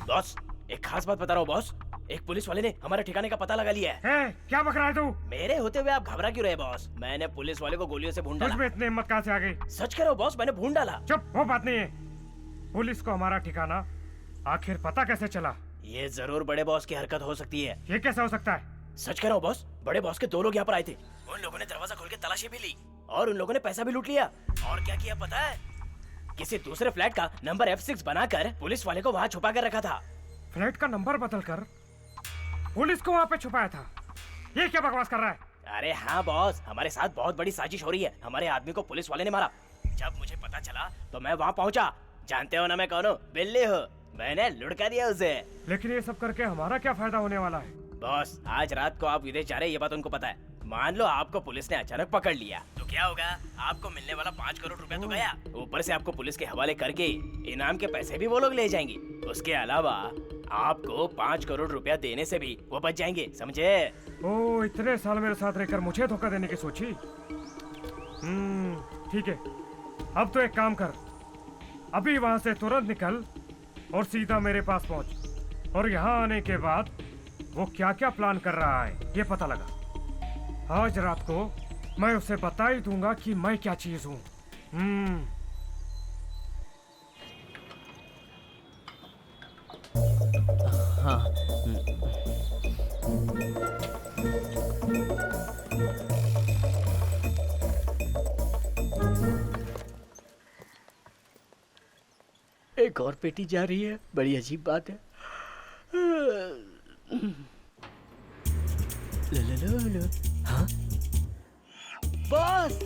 Boss, एक खास बात बता रहा हूँ बॉस। एक पुलिस वाले ने हमारे ठिकाने का पता लगा लिया है। क्या बक रहा है तू? मेरे होते हुए आप घबरा क्यों रहे बॉस? मैंने पुलिस वाले को गोलियों से भून डाला। तुझमें इतनी हिम्मत कहाँ से आ गई? सच कह रहा हूँ बॉस, मैंने भून डाला। चुप, वो बात नहीं है। पुलिस को हमारा ठिकाना आखिर पता कैसे चला? ये जरूर बड़े बॉस की हरकत हो सकती है। ये कैसे हो सकता है? सच कह रहा हूँ बॉस, बड़े बॉस के 2 लोग यहाँ पर आए थे। उन लोगों ने दरवाजा खोल के तलाशी भी ली और उन लोगों ने पैसा भी लूट लिया। और क्या किया पता है? किसी दूसरे फ्लैट का नंबर F6 बनाकर पुलिस वाले को वहाँ छुपा कर रखा था। फ्लैट का नंबर बदलकर पुलिस को वहाँ पे छुपाया था? ये क्या बकवास कर रहा है? अरे हाँ बॉस, हमारे साथ बहुत बड़ी साजिश हो रही है। हमारे आदमी को पुलिस वाले ने मारा। जब मुझे पता चला तो मैं वहाँ पहुँचा। जानते हो ना मैं कौन हूँ? बिल्ली हूँ। मैंने लुढ़का दिया उसे। लेकिन ये सब करके हमारा क्या फायदा होने वाला है? बॉस, आज रात को आप विदेश जा रहे हैं, ये बात उनको पता है। मान लो आपको पुलिस ने अचानक पकड़ लिया तो क्या होगा? आपको मिलने वाला 5 करोड़ रुपया तो गया। ऊपर से आपको पुलिस के हवाले करके इनाम के पैसे भी वो लोग ले जाएंगे। उसके अलावा आपको 5 करोड़ रुपया देने से भी वो बच जाएंगे, समझे? ओ, इतने साल मेरे साथ रहकर मुझे धोखा देने की सोची। ठीक है, अब तो एक काम कर, अभी वहाँ से तुरंत निकल और सीधा मेरे पास पहुँच। और यहाँ आने के बाद वो क्या क्या प्लान कर रहा है ये पता लगा। आज रात को मैं उसे बता ही दूंगा कि मैं क्या चीज हूँ। हाँ। एक और पेटी जा रही है, बड़ी अजीब बात है। हाँ? बॉस,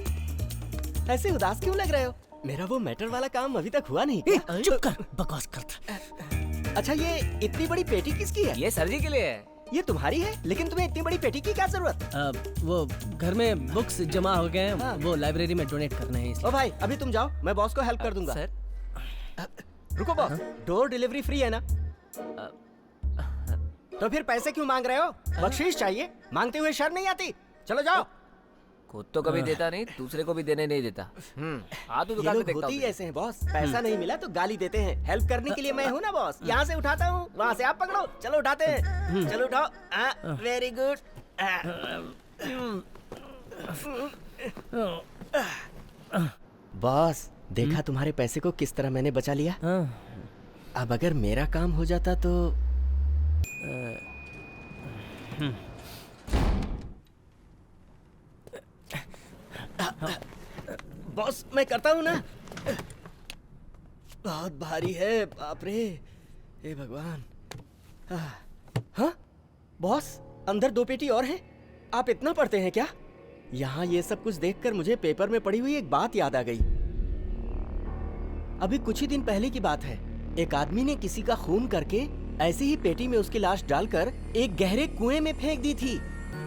ऐसे उदास क्यों लग रहे हो? मेरा वो मैटर वाला काम अभी तक हुआ नहीं क्या? चुप कर, बकवास करता। अच्छा, ये इतनी बड़ी पेटी किसकी है? ये सर जी के लिए है। ये तुम्हारी है, लेकिन तुम्हें इतनी बड़ी पेटी की क्या जरूरत? वो घर में बुक्स जमा हो गए हैं। हाँ। वो लाइब्रेरी में डोनेट करने हैं। ओ भाई, अभी तुम जाओ, मैं बॉस को हेल्प कर दूंगा। सर, रुको बॉस, डोर डिलीवरी फ्री है ना? तो फिर पैसे क्यों मांग रहे हो? बख्शीश चाहिए, मांगते हुए शर्म नहीं आती? चलो जाओ। खुद तो कभी देता नहीं, दूसरे को भी देने नहीं देता। हाँ तो दुकान पे देखता हूँ। ऐसे हैं बॉस, पैसा नहीं मिला तो गाली देते हैं। हेल्प करने के लिए मैं हूँ ना बॉस। यहाँ से उठाता हूँ, वहाँ से आप पकड़ो। चलो उठाते हैं, चलो उठाओ। Very good. बॉस, देखा तुम्हारे पैसे को किस तरह मैंने बचा लिया? अब अगर मेरा काम हो जाता तो बॉस मैं करता हूँ ना। बहुत भारी है, बाप रे, हे भगवान। हाँ बॉस, अंदर 2 पेटी और हैं। आप इतना पढ़ते हैं क्या? यहाँ ये सब कुछ देखकर मुझे पेपर में पढ़ी हुई एक बात याद आ गई। अभी कुछ ही दिन पहले की बात है, एक आदमी ने किसी का खून करके ऐसी ही पेटी में उसकी लाश डालकर एक गहरे कुएं में फेंक दी थी।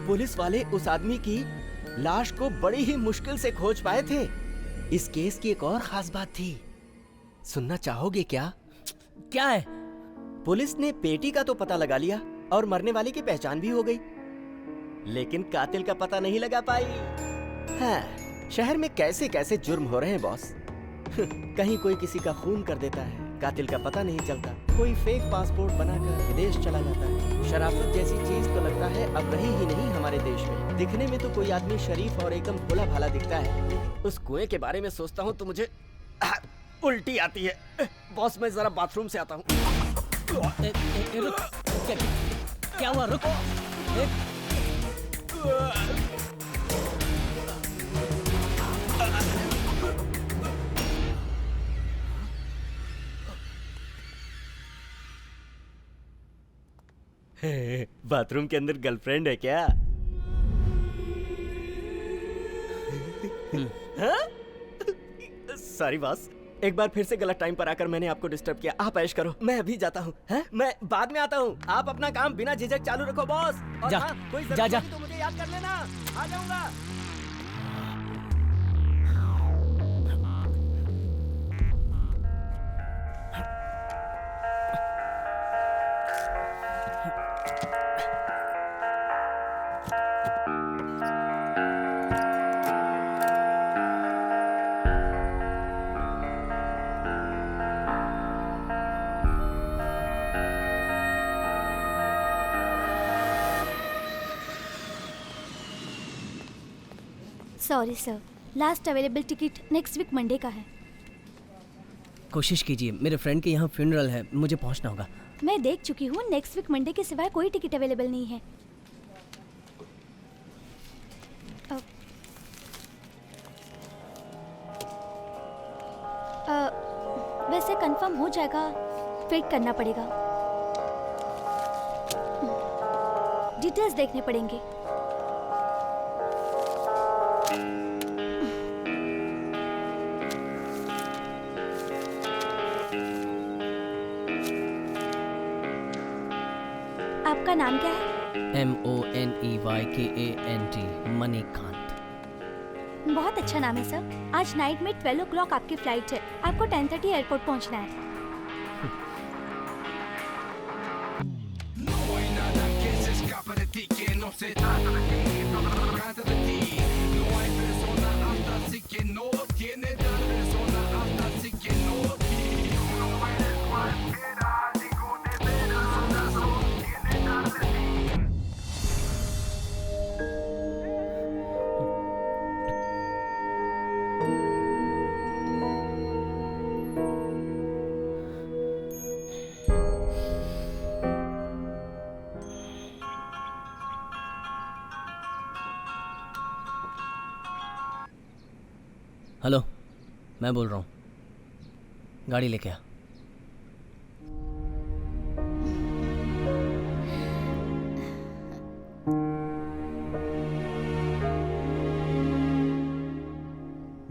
पुलिस वाले उस आदमी की लाश को बड़ी ही मुश्किल से खोज पाए थे। इस केस की एक और खास बात थी, सुनना चाहोगे क्या? क्या है? पुलिस ने पेटी का तो पता लगा लिया और मरने वाले की पहचान भी हो गई, लेकिन कातिल का पता नहीं लगा पाई। हाँ, शहर में कैसे कैसे जुर्म हो रहे हैं बॉस। कहीं कोई किसी का खून कर देता है, कातिल का पता नहीं चलता। कोई फेक पासपोर्ट बनाकर विदेश चला जाता है। शराफत जैसी चीज तो लगता है अब रही ही नहीं हमारे देश में। दिखने में तो कोई आदमी शरीफ और एकदम भोला भाला दिखता है। उस कुएं के बारे में सोचता हूँ तो मुझे उल्टी आती है। बॉस मैं जरा बाथरूम से आता हूँ। क्या हुआ? रुक। बाथरूम के अंदर गर्लफ्रेंड है क्या? सॉरी बॉस, एक बार फिर से गलत टाइम पर आकर मैंने आपको डिस्टर्ब किया। आप ऐश करो, मैं अभी जाता हूँ। मैं बाद में आता हूँ। आप अपना काम बिना झिझक चालू रखो बॉस। और जा, हाँ, कोई जा, जा। तो मुझे याद कर लेना, आ जाऊंगा। Sorry sir, last available ticket next week Monday का है। कोशिश कीजिए, मेरे फ्रेंड के यहाँ फ्यूनरल है, मुझे पहुँचना होगा। मैं देख चुकी हूँ, नेक्स्ट वीक मंडे के सिवाय कोई टिकट अवेलेबल नहीं है। वैसे कंफर्म हो जाएगा, वेट करना पड़ेगा, डिटेल्स देखने पड़ेंगे। आपका नाम क्या है? MONEYKANT, मणिकांत। बहुत अच्छा नाम है सर। आज नाइट में 12 o'clock आपकी फ्लाइट है, आपको 10:30 एयरपोर्ट पहुंचना है। हेलो, मैं बोल रहा हूँ, गाड़ी लेके आ।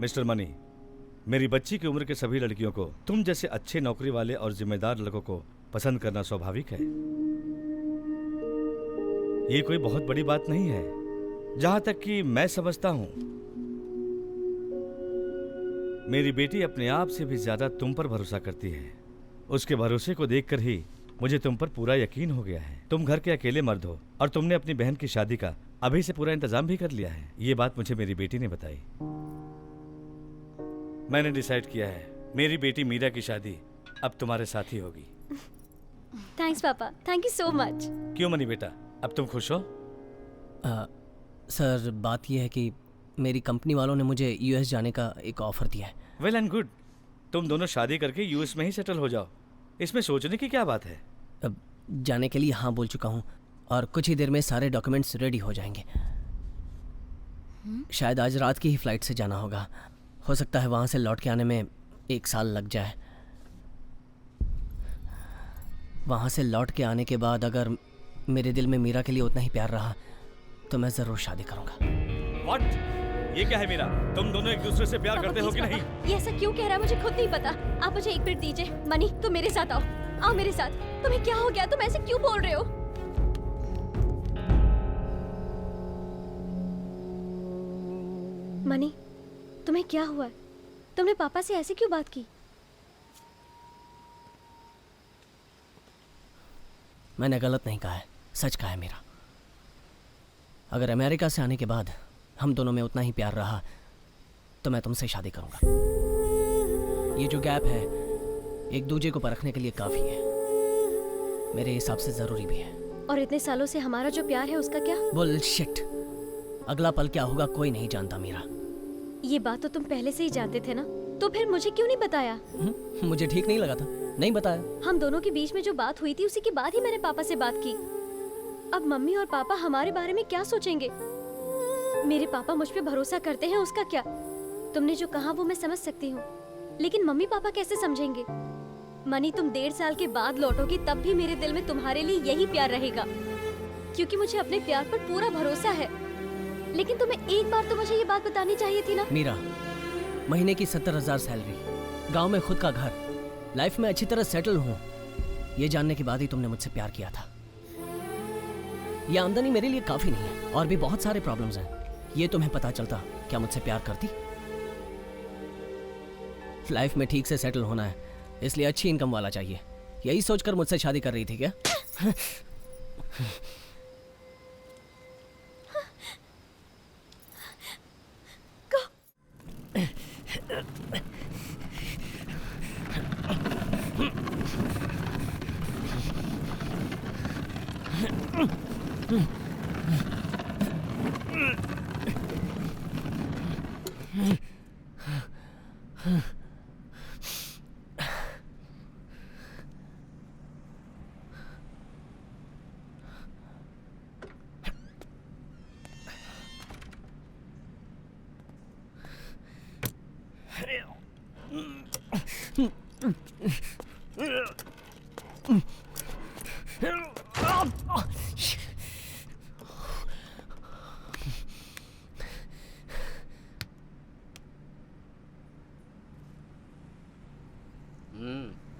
मिस्टर मनी, मेरी बच्ची की उम्र के सभी लड़कियों को तुम जैसे अच्छे नौकरी वाले और जिम्मेदार लड़कों को पसंद करना स्वाभाविक है। ये कोई बहुत बड़ी बात नहीं है। जहां तक कि मैं समझता हूं, मेरी बेटी अपने आप से भी ज्यादा तुम पर भरोसा करती है। उसके भरोसे को देखकर ही मुझे तुम पर पूरा यकीन हो गया है। तुम घर के अकेले मर्द हो और तुमने अपनी बहन की शादी का अभी से पूरा इंतजाम भी कर लिया है। ये बात मुझे मेरी बेटी ने बताई। मैंने डिसाइड किया है, मेरी बेटी मीरा की शादी अब तुम्हारे साथ ही होगी। थैंक्स पापा, थैंक यू सो मच। क्यों मनी बेटा, अब तुम खुश हो? सर बात यह है कि मेरी कंपनी वालों ने मुझे यूएस जाने का एक ऑफर दिया है। वेल एंड गुड, तुम दोनों शादी करके यूएस में ही सेटल हो जाओ। इसमें सोचने की क्या बात है? अब जाने के लिए हाँ बोल चुका हूँ और कुछ ही देर में सारे डॉक्यूमेंट्स रेडी हो जाएंगे। शायद आज रात की ही फ्लाइट से जाना होगा। हो सकता है वहाँ से लौट के आने में 1 साल लग जाए। वहाँ से लौट के आने के बाद अगर मेरे दिल में मीरा के लिए उतना ही प्यार रहा तो मैं ज़रूर शादी करूँगा। व्हाट? ये क्या है मीरा? तुम दोनों एक दूसरे से प्यार करते हो कि नहीं? ये ऐसा क्यों कह रहा है मुझे खुद नहीं पता। आप मुझे 1 मिनट दीजिए। मनी तुम मेरे साथ आओ, आओ मेरे साथ। तुम्हें क्या हो गया? तुम ऐसे क्यों बोल रहे हो? मनी तुम्हें क्या हुआ है? तुमने पापा से ऐसे क्यों बात की? मैंने गलत नहीं कहा है, सच कहा है मीरा। अगर अमेरिका से आने के बाद हम दोनों में उतना ही प्यार रहा तो मैं तुमसे शादी करूंगा। ये जो गैप है एक दूजे को परखने के लिए काफी है, मेरे हिसाब से जरूरी भी है। और इतने सालों से हमारा जो प्यार है उसका क्या? बुलशिट। अगला पल क्या होगा कोई नहीं जानता मीरा। ये बात तो तुम पहले से ही जानते थे ना, तो फिर मुझे क्यों नहीं बताया? मुझे ठीक नहीं लगा था, नहीं बताया। हम दोनों के बीच में जो बात हुई थी उसी के बाद ही मैंने पापा से बात की। अब मम्मी और पापा हमारे बारे में क्या सोचेंगे? मेरे पापा मुझ पे भरोसा करते हैं, उसका क्या? तुमने जो कहा वो मैं समझ सकती हूँ, लेकिन मम्मी पापा कैसे समझेंगे? मनी तुम 1.5 साल के बाद लौटोगी तब भी मेरे दिल में तुम्हारे लिए यही प्यार रहेगा, क्योंकि मुझे अपने प्यार पर पूरा भरोसा है। लेकिन तुम्हें एक बार तो मुझे ये बात बतानी चाहिए थी ना। मीरा, महीने की 70,000 सैलरी, गांव में खुद का घर, लाइफ में अच्छी तरह सेटल हूँ, ये जानने के बाद ही तुमने मुझसे प्यार किया था। ये आमदनी मेरे लिए काफी नहीं है और भी बहुत सारे प्रॉब्लम्स हैं। ये तुम्हें पता चलता क्या मुझसे प्यार करती? लाइफ में ठीक से सेटल होना है, इसलिए अच्छी इनकम वाला चाहिए। यही सोचकर मुझसे शादी कर रही थी क्या?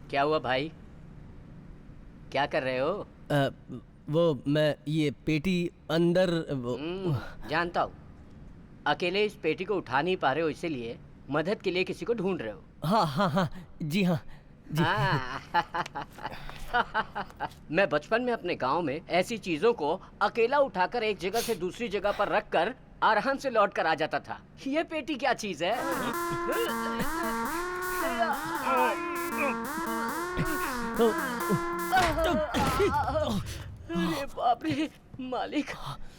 क्या हुआ भाई? क्या कर रहे हो? वो मैं ये पेटी अंदर जानता हूँ। अकेले इस पेटी को उठा नहीं पा रहे हो, इसीलिए मदद के लिए किसी को ढूंढ रहे हो। हाँ हाँ हाँ जी हाँ जी। मैं बचपन में अपने गांव में ऐसी चीजों को अकेला उठाकर एक जगह से दूसरी जगह पर रखकर आराम से लौट कर आ जाता था। ये पेटी क्या चीज है? अरे बाप रे मालिक,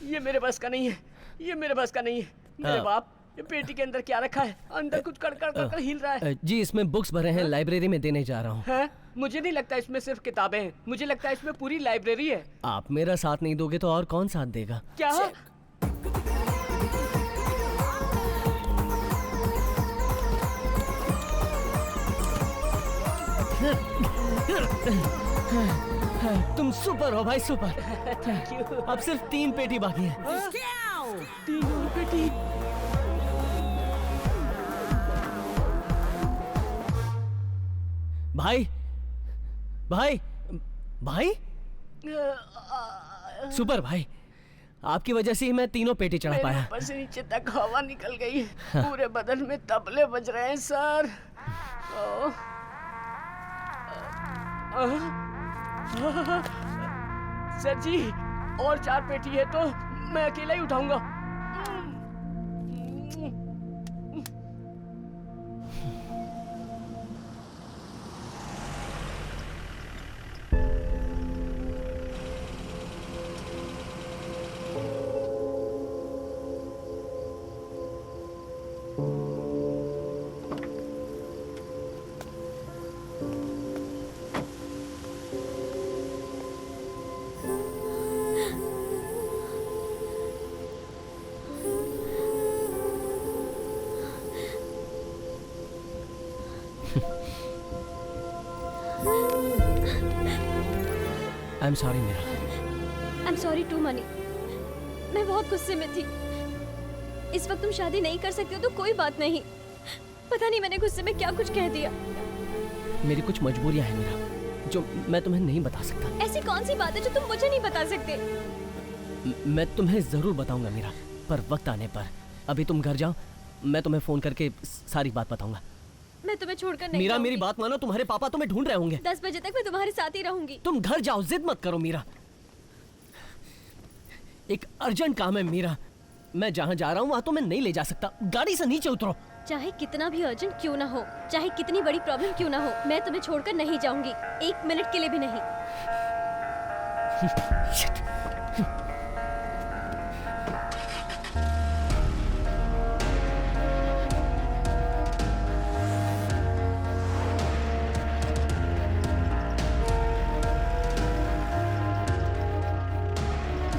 ये मेरे बस का नहीं है, ये मेरे बस का नहीं है। मेरे बाप, ये पेटी के अंदर क्या रखा है? अंदर कुछ कड़कड़ हिल रहा है। जी इसमें बुक्स भरे हैं, लाइब्रेरी में देने जा रहा हूँ। है? मुझे नहीं लगता इसमें सिर्फ किताबें हैं, मुझे लगता है इसमें पूरी लाइब्रेरी है। आप मेरा साथ नहीं दोगे तो और कौन साथ देगा? क्या? तुम सुपर हो भाई, सुपर। अब सिर्फ 3 पेटी बाकी है। 3 और पेटी। भाई भाई भाई सुपर भाई, आपकी वजह से ही मैं 3 पेटी चढ़ा पाया। ऊपर से नीचे तक हवा निकल गई, पूरे बदन में तबले बज रहे हैं सर। सर जी, और 4 पेटी है तो मैं अकेला ही उठाऊंगा। I am sorry Meera. I am sorry to money. मैं बहुत गुस्से में थी। इस वक्त तुम शादी नहीं कर सकते हो तो कोई बात नहीं। पता नहीं मैंने गुस्से में क्या कुछ कह दिया। मेरी कुछ मजबूरियां हैं मीरा, जो मैं तुम्हें नहीं बता सकता। ऐसी कौन सी बात है जो तुम मुझे नहीं बता सकते? मैं तुम्हें जरूर बताऊंगा मीरा, पर वक्त आने पर। अभी तुम घर जाओ, मैं तुम्हें फोन करके सारी बात बताऊंगा। मैं तुम्हें छोड़कर नहीं मीरा जाऊंगी। मेरी बात मानो, तुम्हारे पापा तुम्हें ढूंढ रहे होंगे। 10 बजे तक मैं तुम्हारे साथ ही रहूंगी। तुम घर जाओ, जिद मत करो मीरा। एक अर्जेंट काम है मीरा, मैं जहाँ जा रहा हूँ वहाँ तो मैं नहीं ले जा सकता। गाड़ी से नीचे उतरो। चाहे कितना भी अर्जेंट क्यों ना हो, चाहे कितनी बड़ी प्रॉब्लम क्यों ना हो, मैं तुम्हें छोड़कर नहीं जाऊंगी, 1 मिनट के लिए भी नहीं।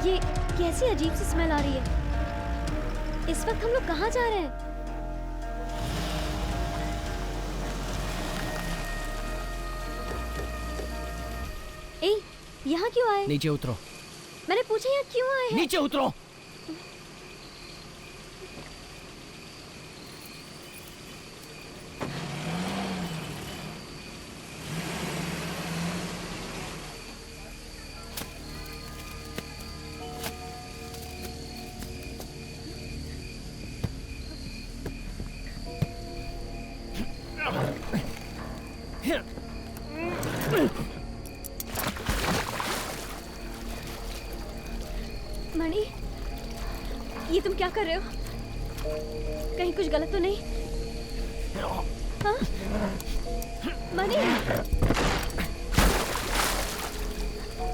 ये कैसी अजीब सी स्मेल आ रही है। इस वक्त हम लोग कहाँ जा रहे हैं? ए, यहाँ क्यों आए? नीचे उतरो। मैंने पूछा यहाँ क्यों आए हैं? नीचे उतरो। मणि, ये तुम क्या कर रहे हो? कहीं कुछ गलत तो नहीं? हाँ? मणि,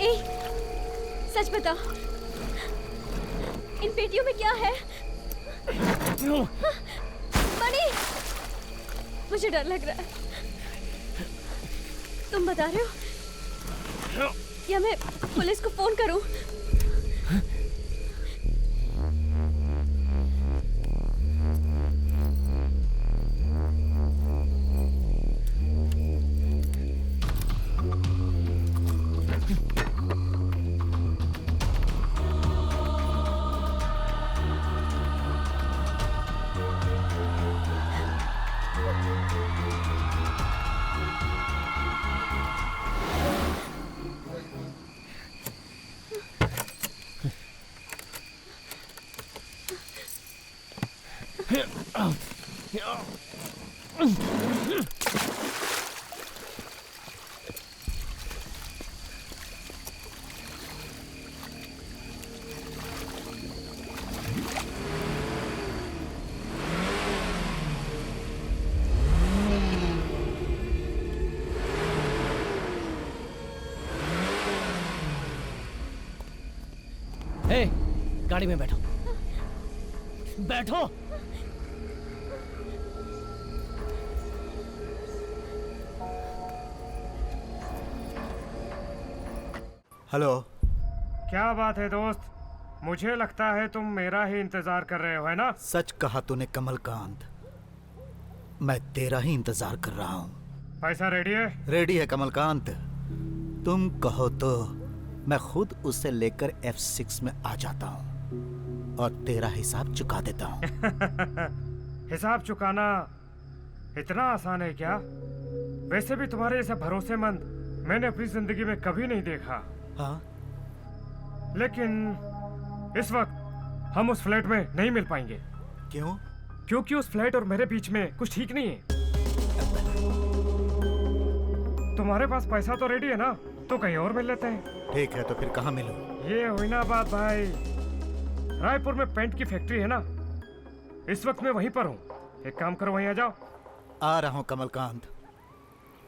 ए, सच बताओ, इन पेटियों में क्या है? मणि, मुझे डर लग रहा है। तुम बता रहे हो या मैं पुलिस को फोन करूं? ए, गाड़ी में बैठो। बैठो। हेलो। क्या बात है दोस्त? मुझे लगता है तुम मेरा ही इंतजार कर रहे हो, है ना? सच कहा तूने कमलकांत, मैं तेरा ही इंतजार कर रहा हूँ। पैसा रेडी है? रेडी है कमलकांत, तुम कहो तो मैं खुद उसे लेकर F6 में आ जाता हूँ और तेरा हिसाब चुका देता हूँ। हिसाब चुकाना इतना आसान है क्या? वैसे भी तुम्हारे जैसा भरोसेमंद मैंने अपनी जिंदगी में कभी नहीं देखा। हाँ? लेकिन इस वक्त हम उस फ्लैट में नहीं मिल पाएंगे। क्यों? क्योंकि उस फ्लैट और मेरे बीच में कुछ ठीक नहीं है। तुम्हारे पास पैसा तो रेडी है ना, तो कहीं और मिल लेते हैं। ठीक है, तो फिर कहाँ मिलूं? ये हुई ना बात भाई। रायपुर में पेंट की फैक्ट्री है ना, इस वक्त मैं वहीं पर हूँ। एक काम करो, वहीं आ जाओ। आ रहा हूँ कमलकांत,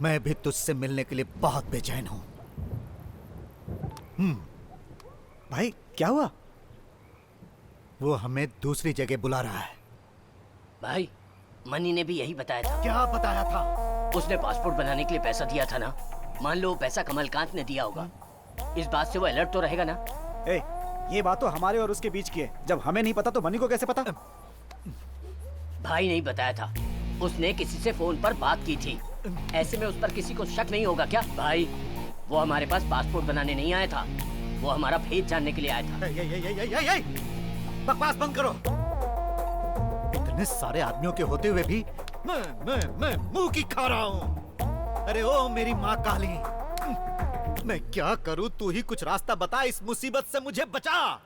मैं भी तुझसे मिलने के लिए बहुत बेचैन हूँ। भाई क्या हुआ? वो हमें दूसरी जगह बुला रहा है। भाई, मनी ने भी यही बताया था। क्या बताया था? उसने पासपोर्ट बनाने के लिए पैसा दिया था ना। मान लो वो पैसा कमलकांत ने दिया होगा, इस बात से वो अलर्ट तो रहेगा ना। ए, ये बात तो हमारे और उसके बीच की है। जब हमें नहीं पता तो मनी को कैसे पता? भाई नहीं बताया था, उसने किसी से फोन पर बात की थी। ऐसे में उस पर किसी को शक नहीं होगा क्या? भाई, वो हमारे पास पासपोर्ट बनाने नहीं आया था, वो हमारा भेद जानने के लिए आया था। बकवास बंद करो। इतने सारे आदमियों के होते हुए भी मैं मुंह की खा रहा हूँ। अरे ओ मेरी माँ काली, मैं क्या करूँ? तू ही कुछ रास्ता बता, इस मुसीबत से मुझे बचा।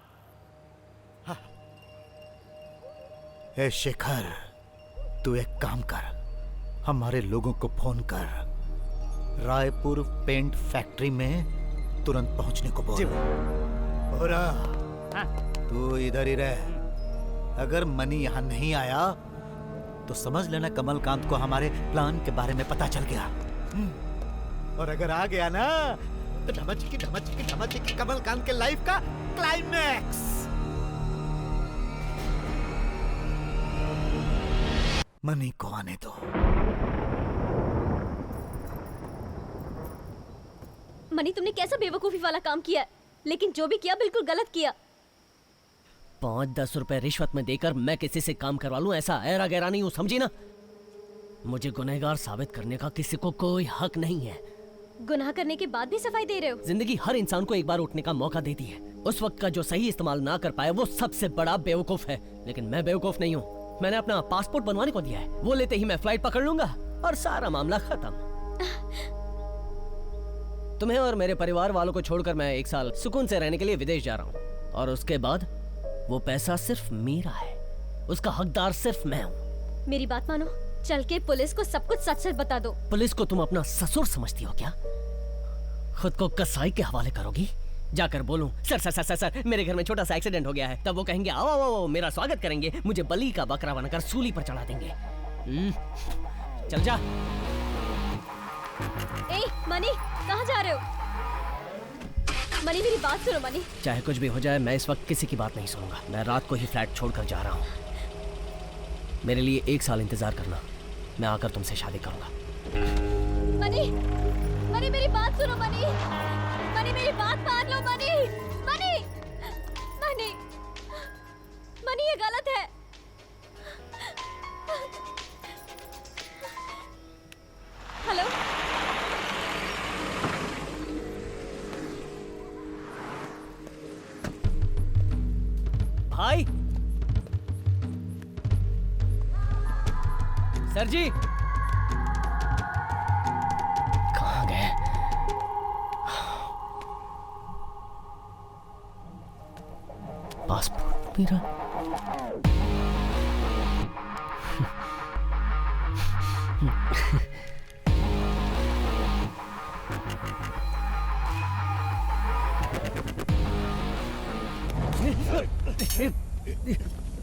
ए शेखर, तू एक काम कर, हमारे लोगों को फोन कर, रायपुर पेंट फैक्ट्री में तुरंत पहुंचने को बोल। हो रहा, तू इधर ही रह। अगर मनी यहाँ नहीं आया तो समझ लेना कमलकांत को हमारे प्लान के बारे में पता चल गया। और अगर आ गया ना तो ढमचकी कमलकांत के लाइफ का क्लाइमैक्स। मनी को आने दो। मनी, तुमने कैसा बेवकूफी वाला काम किया, लेकिन जो भी किया बिल्कुल गलत किया। 5-10 रुपए रिश्वत में देकर मैं किसी से काम करवा लूं, ऐसा ऐरा गैरा नहीं हूं, समझी ना? मुझे गुनहगार साबित करने का किसी को कोई हक नहीं है। गुनाह करने के बाद भी सफाई दे रहे हो? जिंदगी हर इंसान को एक बार उठने का मौका देती है। उस वक्त का जो सही इस्तेमाल ना कर पाए वो सबसे बड़ा बेवकूफ है। लेकिन मैं बेवकूफ नहीं हूँ। मैंने अपना पासपोर्ट बनवाने को दिया है, वो लेते ही मैं फ्लाइट पकड़ लूंगा और सारा मामला खत्म। तुम्हें और मेरे परिवार वालों को छोड़कर मैं 1 साल सुकून से रहने के लिए विदेश जा रहा हूँ, और उसके बाद वो पैसा सिर्फ मेरा है, उसका हकदार सिर्फ मैं हूँ। मेरी बात मानो, चल के पुलिस को सब कुछ सच सच बता दो। पुलिस को तुम अपना ससुर समझती हो क्या? खुद को कसाई के हवाले करोगी? जाकर बोलूं, sir sir sir sir sir मेरे घर में छोटा सा एक्सीडेंट हो गया है, तब वो कहेंगे आओ आओ आओ, मेरा स्वागत करेंगे, मुझे बलि का बकरा बनाकर सूली पर चढ़ा देंगे। चल जा। ए मनी, कहाँ जा रहे हो? मनी, मेरी बात सुनो मनी। चाहे कुछ भी हो जाए, मैं इस वक्त किसी की बात नहीं सुनूंगा। मैं रात को ही फ्लैट छोड़कर जा रहा हूँ। मेरे लिए 1 साल इंतजार करना, मैं आकर तुमसे शादी करूंगा। मनी, मनी मेरी बात सुनो मनी, मनी मेरी बात मान लो मनी, मनी, मनी, मनी ये गलत है। हेलो, भाई, सर जी कहाँ गए? पासपोर्ट मेरा।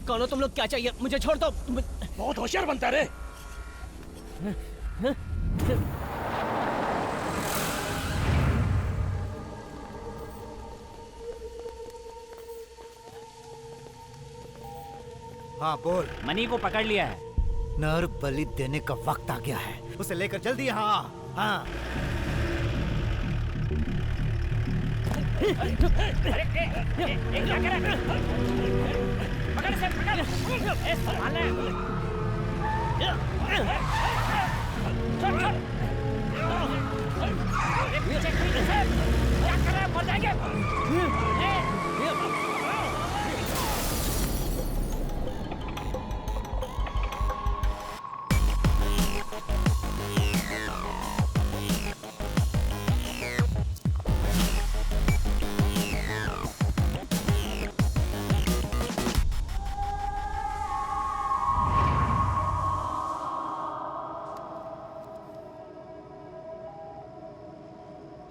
कौन हो तुम लोग? क्या चाहिए? मुझे छोड़ दो। बहुत होशियार बनता रे। हाँ बोल। मनी को पकड़ लिया है। नर बलि देने का वक्त आ गया है, उसे लेकर जल्दी यहाँ। हाँ क्या कर रहा है? पकड़ से पकड़। संभालना है। छोड़। पीछे क्या कर रहा है? मर जाएंगे।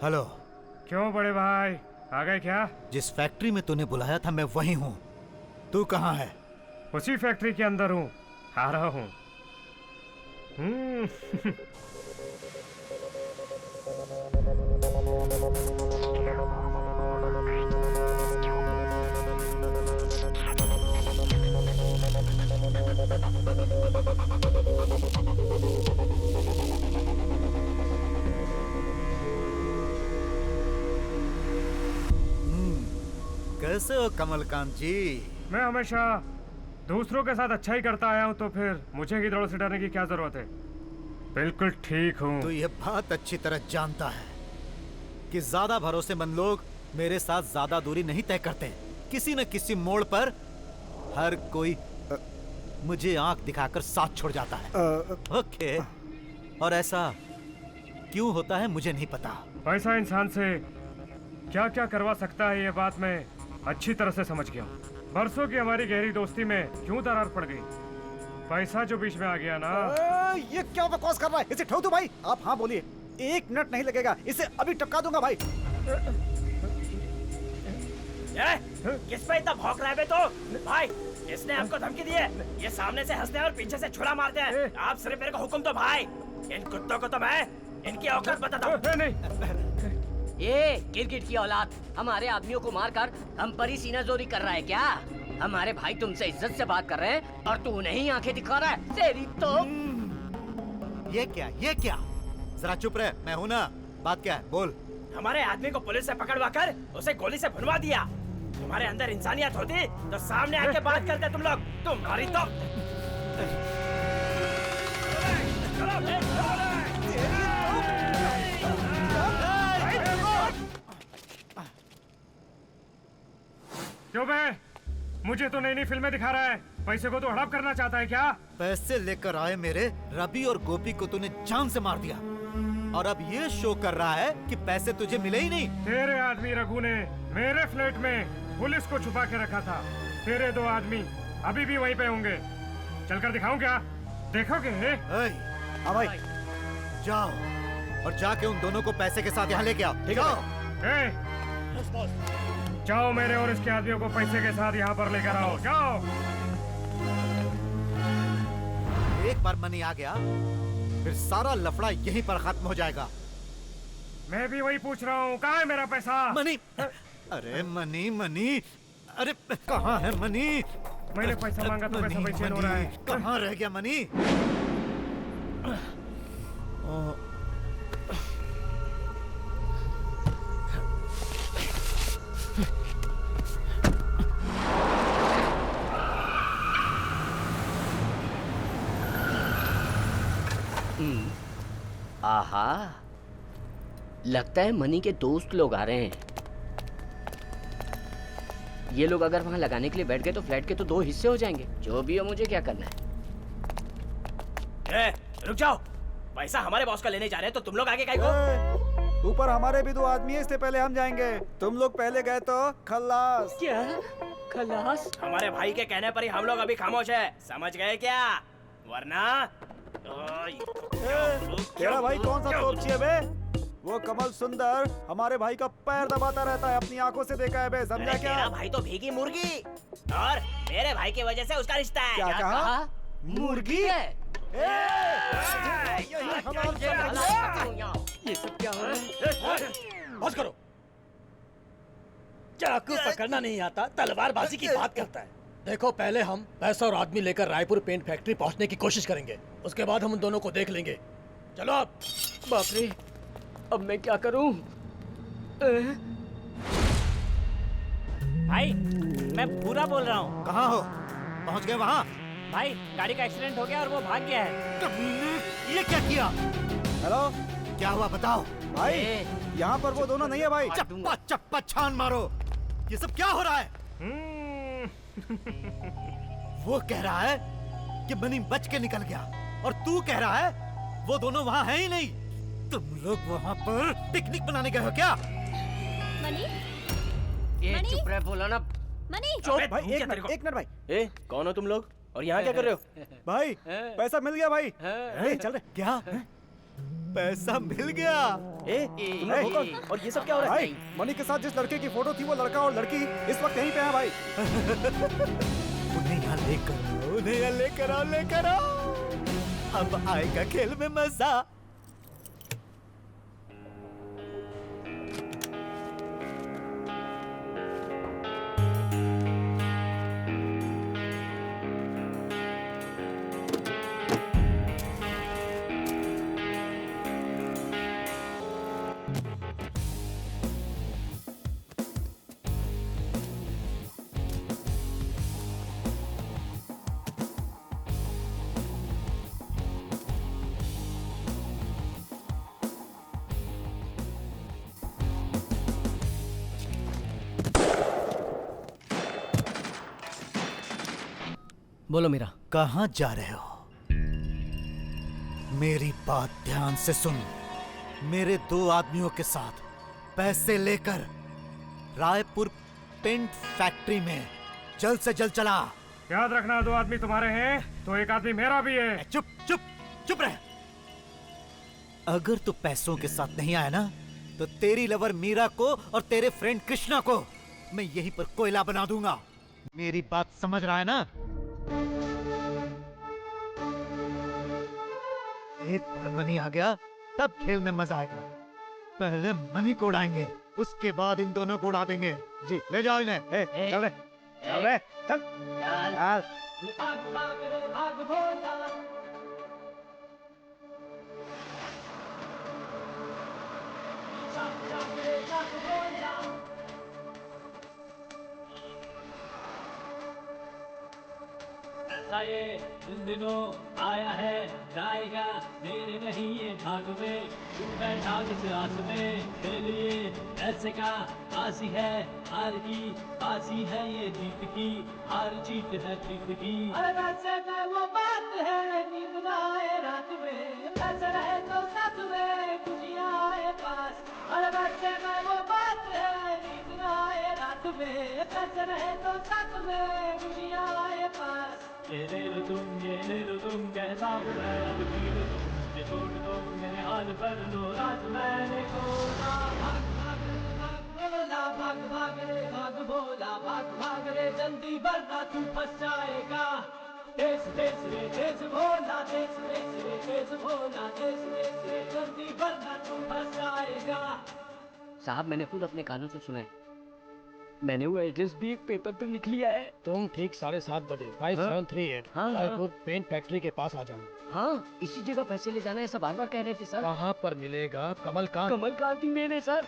हेलो। क्यों बड़े भाई, आ गए क्या? जिस फैक्ट्री में तूने बुलाया था मैं वहीं हूँ। तू कहाँ है? उसी फैक्ट्री के अंदर हूँ, आ रहा हूँ। कैसे हो कमलकांत जी? मैं हमेशा दूसरों के साथ अच्छा ही करता आया हूँ, तो फिर मुझे गिद्धड़ों से डरने की क्या जरूरत है? बिल्कुल ठीक हूँ। तू ये बात अच्छी तरह जानता है कि ज्यादा भरोसेमंद लोग मेरे साथ ज्यादा दूरी नहीं तय करते। किसी न किसी मोड़ पर हर कोई मुझे आंख दिखाकर साथ छोड़ जाता है। ओके, और ऐसा क्यों होता है मुझे नहीं पता। पैसा इंसान से क्या क्या करवा सकता है ये बात मैं अच्छी तरह से समझ गया हूँ। बरसों की हमारी गहरी दोस्ती में क्यों दरार पड़ गई? पैसा जो बीच में आ गया ना। ये क्या बकवास कर रहा है? इसे ठोक दो भाई। आप हाँ बोलिए, 1 मिनट नहीं लगेगा, इसे अभी टपका दूंगा भाई। किस पे इतना भौंक रहा है बे तो? भाई, इसने आपको धमकी दी है। ये सामने से हंसते हैं और पीछे से छुरा मारते हैं। आप सिर्फ मेरे को हुक्म दो भाई। इन कुत्तों को तो मैं इनकी औकात बताता हूँ। ये गिरगिट की औलाद हमारे आदमियों को मारकर हम पर ही सीनाजोरी कर रहा है क्या? हमारे भाई तुमसे इज्जत से बात कर रहे हैं और तू नहीं आंखें दिखा रहा है। तेरी तो ये क्या? जरा चुप रहे, मैं हूं ना। बात क्या है, बोल। हमारे आदमी को पुलिस से पकड़वा कर उसे गोली से भुनवा दिया। तुम्हारे अंदर इंसानियत होती तो सामने आके बात करते तुम लोग। तुम्हारी तो क्यों बे? मुझे तो नई नई फिल्में दिखा रहा है, पैसे को तो हड़प करना चाहता है क्या? पैसे लेकर आए मेरे रवि और गोपी को तूने जान से मार दिया, और अब ये शो कर रहा है कि पैसे तुझे मिले ही नहीं। तेरे आदमी रघु ने मेरे फ्लैट में पुलिस को छुपा के रखा था। तेरे 2 आदमी अभी भी वहीं पे होंगे। चलकर दिखाऊं क्या? देखोगे? हाँ भाई, जाओ और जाके उन दोनों को पैसे के साथ यहाँ लेके आओ। जाओ, मेरे और इसके आदमियों को पैसे के साथ यहाँ पर लेकर आओ। जाओ। एक बार मनी आ गया फिर सारा लफड़ा यहीं पर खत्म हो जाएगा। मैं भी वही पूछ रहा हूँ, कहाँ है मेरा पैसा? मनी, अरे मनी, अरे कहाँ है मनी? मैंने पैसा मांगा तो पैसा बेचैन हो रहा है। कहाँ रह गया मनी? आहा, लगता है मनी के दोस्त लोग आ रहे हैं। ये लोग अगर वहाँ लगाने के लिए बैठ गए तो फ्लैट के तो 2 हिस्से हो जाएंगे। जो भी हो, मुझे क्या करना है? रुक जाओ, पैसा हमारे बॉस का लेने जा रहे हैं तो तुम लोग आगे काहे को? ऊपर हमारे भी 2 आदमी है, इससे पहले हम जाएंगे। तुम लोग पहले गए तो खल्लास। क्या खल्लास? हमारे भाई के कहने पर ही हम लोग अभी खामोश है, समझ गए क्या? वरना तेरा भाई कौन सा तोपची है बे? वो कमल सुंदर हमारे भाई का पैर दबाता रहता है, अपनी आंखों से देखा है बे, समझा क्या? तेरा भाई तो भीगी मुर्गी और मेरे भाई की वजह से उसका रिश्ता है। क्या कहा? मुर्गी है? ये सब क्या हो रहा है? बस करो। चाकू पकड़ना नहीं आता, तलवारबाजी की बात करता है। देखो, पहले हम पैसा और आदमी लेकर रायपुर पेंट फैक्ट्री पहुंचने की कोशिश करेंगे, उसके बाद हम उन दोनों को देख लेंगे। चलो अब। बाप रे, अब मैं क्या करूं? भाई, मैं पूरा बोल रहा हूँ। कहाँ हो? पहुँच गए वहाँ? भाई, गाड़ी का एक्सीडेंट हो गया और वो भाग गया है। ये क्या किया? हेलो, क्या हुआ बताओ भाई। यहाँ पर वो दोनों नहीं है भाई। चप्पा चप्पा छान मारो। ये सब क्या हो रहा है? वो कह रहा है कि मनी बच के निकल गया और तू कह रहा है वो दोनों वहाँ है ही नहीं। तुम लोग वहाँ पर पिकनिक बनाने गए हो क्या? मनी? ये मनी? चुप रहे, बोला ना। मनी? चुप भाई, एक मिनट भाई। ए, कौन हो तुम लोग और यहाँ क्या कर रहे हो? भाई, पैसा मिल गया भाई। ए, चल रहे। क्या? पैसा मिल गया? तुम लोग हो कौन? और ये सब क्या हो रहा है? भाई, मनी के साथ जिस लड़के की फोटो थी वो लड़का और लड़की इस वक्त यहीं पे है भाई। उन्हें यहाँ लेकर आओ, लेकर आओ। अब आएगा खेल में मजा। बोलो मीरा। कहाँ जा रहे हो? मेरी बात ध्यान से सुन। मेरे 2 आदमियों के साथ पैसे लेकर रायपुर पेंट फैक्ट्री में जल्द से जल्द चला। याद रखना 2 आदमी तुम्हारे हैं तो 1 आदमी मेरा भी है। चुप चुप चुप रह। अगर तू पैसों के साथ नहीं आया ना तो तेरी लवर मीरा को और तेरे फ्रेंड कृष्णा को मैं यहीं पर कोयला बना दूंगा। मेरी बात समझ रहा है ना? एक बार मनी आ गया तब खेल में मजा आएगा। पहले मनी को उड़ाएंगे, उसके बाद इन दोनों को उड़ा देंगे। जी ले जाओ इन्हें। चल रे, चल रे, चल। ऐसा ये इन दिनों आया है जाएगा मेरे नहीं ये भाग में तू बैठा जिस रात में तेरे लिए ऐसे का आसी है हार की आसी है ये जीत की हार जीत है जीत की। अरे वैसे में वो बात है नींद ना आए रात में ऐसे रहे तो साथ में खुशियाँ आए पास। अरे वैसे में वो बात है नींद ना आए रात में ऐसे रहे तो साथ में खुशियाँ आए पास। ये ले लो तुम कैसा हूँ मैं अब जी लो तुम ये छोड़ दो मेरे हाल पर लो रात मैंने खोला भाग भाग रे भाग भोला भाग रे जल्दी वरना तू फंस जाएगा। तेज तेज रे तेज भोला तेज तेज रे तेज भोला तेज तेज रे जल्दी वरना तू फंस जाएगा। साहब मैंने खुद अपने कानों से सुना है। मैंने वो एड्रेस भी एक पेपर पे लिख लिया है। तुम ठीक 7:30 बजे 5738 रायपुर पेंट फैक्ट्री के पास आ जाना। हाँ इसी जगह पैसे ले जाना है, ऐसा बार बार कह रहे थे सर। कहाँ पर मिलेगा? कमलकांत। कमलकांत ही मेरे सर।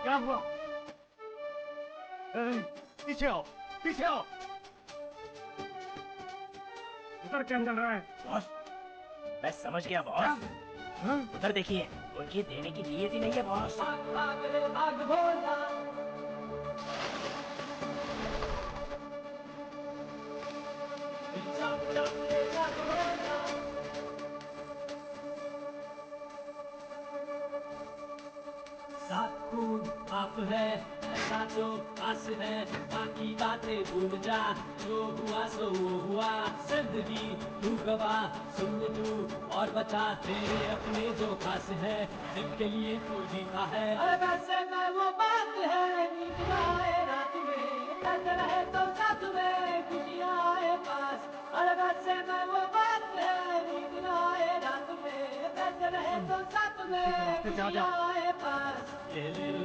क्या हुआ? पीछे आओ पीछे आओ। उधर क्या चल रहा है? बॉस मैं समझ गया बॉस। उधर देखिए उनकी देने की नीयत ही नहीं है बॉस। भाग भोला साथ खून आप है ऐसा तो आस है बाकी बातें भूल जा जो हुआ सो वो हुआ। जिंदगी तू गवा सुन तू और बचा तेरे अपने जो खास है जिनके लिए तू जीता है। अरे वैसे में वो बात है नींद ना आए रात में दर्द रहे तो साथ में खुशियाँ आए पास। अरे वैसे में वो बात है नींद ना आए रात में दर्द रहे तो साथ में खुशियाँ आए पास। ये ले लो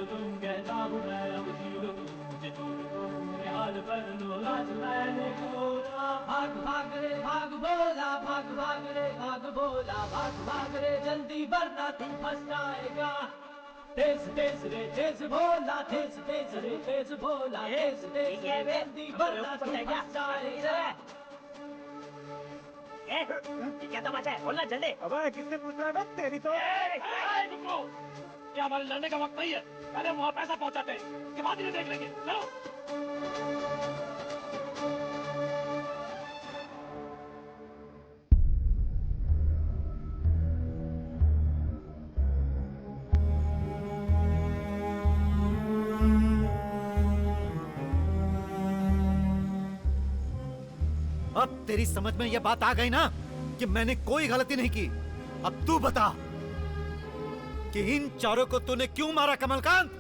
तुम कहता हूँ मैं अब जी लो तुम मुझे छोड़ दो मेरे हाल पर लो राज मैंने खोला। भाग रे भाग भोला भाग रे भाग भोला भाग रे जल्दी वरना तू फंस जाएगा। तेज तेज रे तेज भोला तेज तेज रे तेज भोला तेज तेज रे जल्दी वरना तू फंस जाएगा। क्या तमाशा है? बोलना जल्दी। अबे किसने पूछ रहा है? तेरी तो रुको, क्या हमारे लड़ने का वक्त नहीं है? पहले वहाँ पैसा पहुँचाते हैं, उसके बाद इन्हें देख लेंगे। चलो। अब तेरी समझ में यह बात आ गई ना कि मैंने कोई गलती नहीं की। अब तू बता कि इन चारों को तूने क्यों मारा कमलकांत?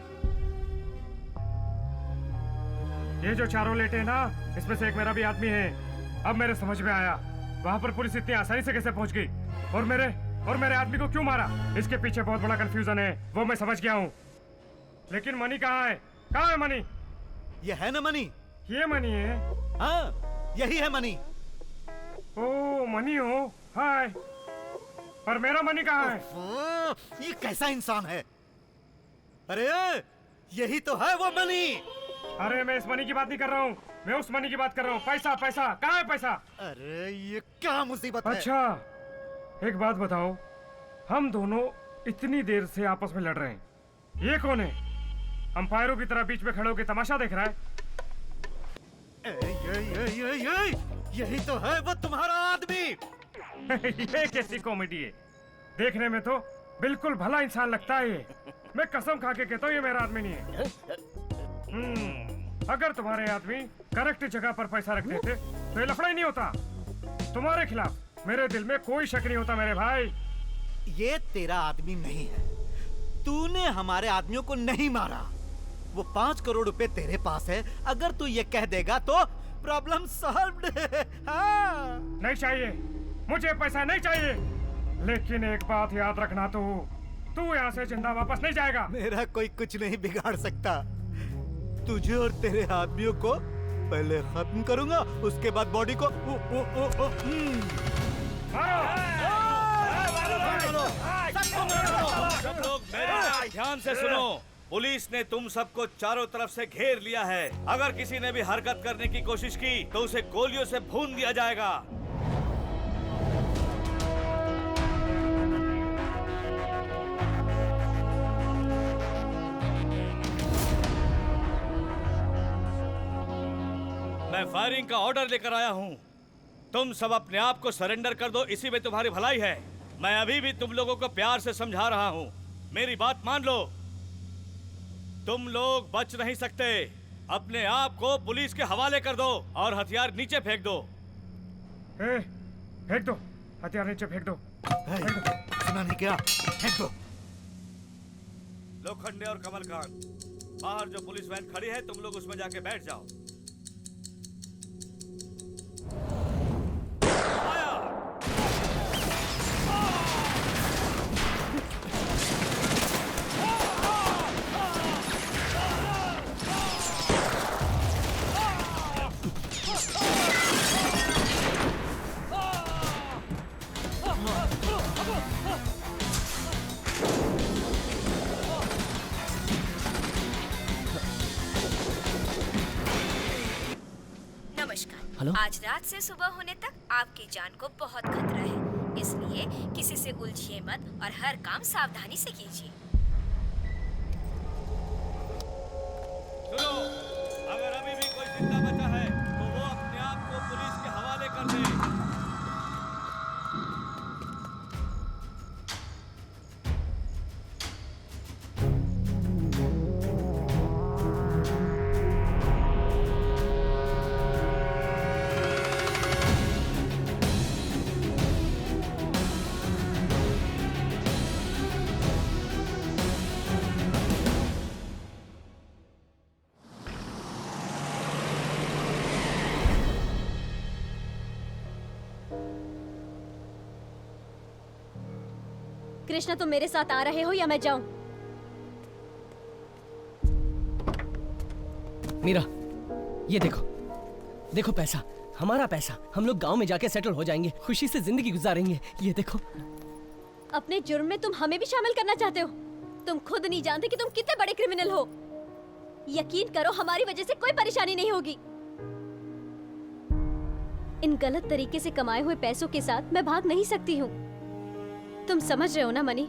ये जो चारों लेटे हैं ना, इसमें से एक मेरा भी आदमी है। अब मेरे समझ में आया वहां पर पुलिस इतनी आसानी से कैसे पहुंच गई और मेरे आदमी को क्यों मारा। इसके पीछे बहुत बड़ा कंफ्यूजन है, वो मैं समझ गया हूँ। लेकिन मनी कहाँ है? कहाँ है मनी? ये है ना मनी? ये मनी है? हाँ यही है मनी। ओ मनी हो? हाय, पर मेरा मनी कहाँ है? ये कैसा इंसान है? अरे यही तो है वो मनी। अरे मैं इस मनी की बात नहीं कर रहा हूँ, मैं उस मनी की बात कर रहा हूँ। पैसा पैसा कहाँ है पैसा? अरे ये क्या मुसीबत है? अच्छा एक बात बताओ, हम दोनों इतनी देर से आपस में लड़ रहे हैं, ये कौन है? अंपायरों की तरह बीच में खड़े होकर तमाशा देख रहा है? यही तो है वो तुम्हारा आदमी। ये कैसी कॉमेडी है? देखने में तो बिल्कुल भला इंसान लगता है ये। मैं कसम खा के कहता हूँ ये मेरा आदमी नहीं है। अगर तुम्हारे आदमी करेक्ट जगह पर पैसा रखते थे तो ये लफड़ा ही नहीं होता। तुम्हारे खिलाफ मेरे दिल में कोई शक नहीं होता मेरे भाई। ये तेरा आदमी नहीं है। तूने हमारे आदमियों को नहीं मारा। वो 5 करोड़ रुपए तेरे पास है। अगर तू ये कह देगा तो प्रॉब्लम सॉल्व्ड। हाँ। नहीं चाहिए, मुझे पैसा नहीं चाहिए। लेकिन एक बात याद रखना, तू यहाँ से जिंदा वापस नहीं जाएगा। मेरा कोई कुछ नहीं बिगाड़ सकता। तुझे और तेरे आदमियों को पहले खत्म करूंगा, उसके बाद बॉडी को सब लोग मेरे ध्यान से सुनो। पुलिस ने तुम सबको चारों तरफ से घेर लिया है। अगर किसी ने भी हरकत करने की कोशिश की तो उसे गोलियों से भून दिया जाएगा। मैं फायरिंग का ऑर्डर लेकर आया हूं। तुम सब अपने आप को सरेंडर कर दो, इसी में तुम्हारी भलाई है। मैं अभी भी तुम लोगों को प्यार से समझा रहा हूं। मेरी बात मान लो। तुम लोग बच नहीं सकते। अपने आप को पुलिस के हवाले कर दो और हथियार नीचे फेंक दो। फेंक दो हथियार, नीचे फेंक दो। सुना नहीं क्या? फेंक दो। लोखंडे और कमलकांत, बाहर जो पुलिस वैन खड़ी है तुम लोग उसमें जाके बैठ जाओ। हेलो? आज रात से सुबह होने तक आपकी जान को बहुत खतरा है, इसलिए किसी से उलझिए मत और हर काम सावधानी से कीजिए। सुनो, अगर अभी भी कोई जिंदा बचा है तो वो अपने आप को पुलिस के हवाले कर दे। कृष्णा, तुम मेरे साथ आ रहे हो या मैं जाऊं? मीरा, ये देखो, देखो पैसा, हमारा पैसा। हम लोग गांव में जाके सेटल हो जाएंगे, खुशी से जिंदगी गुजारेंगे। ये देखो। अपने जुर्म में तुम हमें भी शामिल करना चाहते हो? तुम खुद नहीं जानते कि तुम कितने बड़े क्रिमिनल हो। यकीन करो, हमारी वजह से कोई परेशानी नहीं होगी। इन गलत तरीके से कमाए हुए पैसों के साथ मैं भाग नहीं सकती हूँ। तुम समझ रहे हो ना मनी?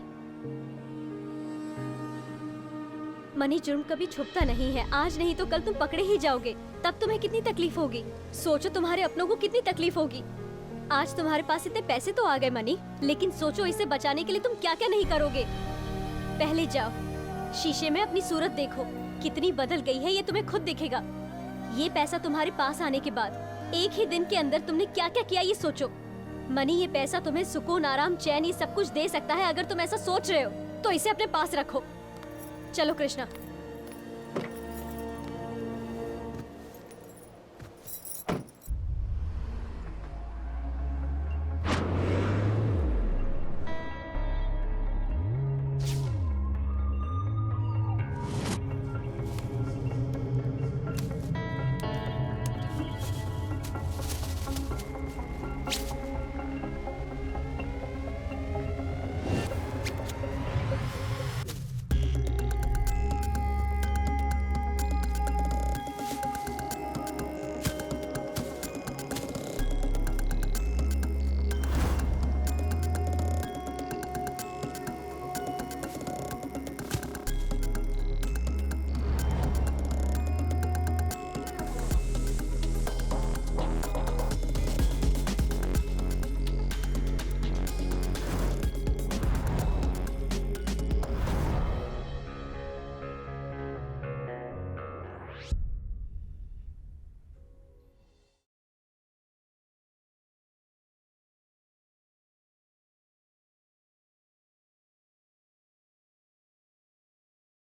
मनी, जुर्म कभी छुपता नहीं है। आज नहीं तो कल तुम पकड़े ही जाओगे। तब तुम्हें कितनी तकलीफ होगी। सोचो तुम्हारे अपनों को कितनी तकलीफ होगी। आज तुम्हारे पास इतने पैसे तो आ गए मनी, लेकिन सोचो इसे बचाने के लिए तुम क्या क्या नहीं करोगे। पहले जाओ, शीशे में अपनी सूरत देखो, कितनी बदल गई है ये तुम्हें खुद दिखेगा। ये पैसा तुम्हारे पास आने के बाद एक ही दिन के अंदर तुमने क्या क्या किया ये सोचो। मनी, ये पैसा तुम्हें सुकून, आराम, चैन, ये सब कुछ दे सकता है। अगर तुम ऐसा सोच रहे हो तो इसे अपने पास रखो। चलो कृष्णा।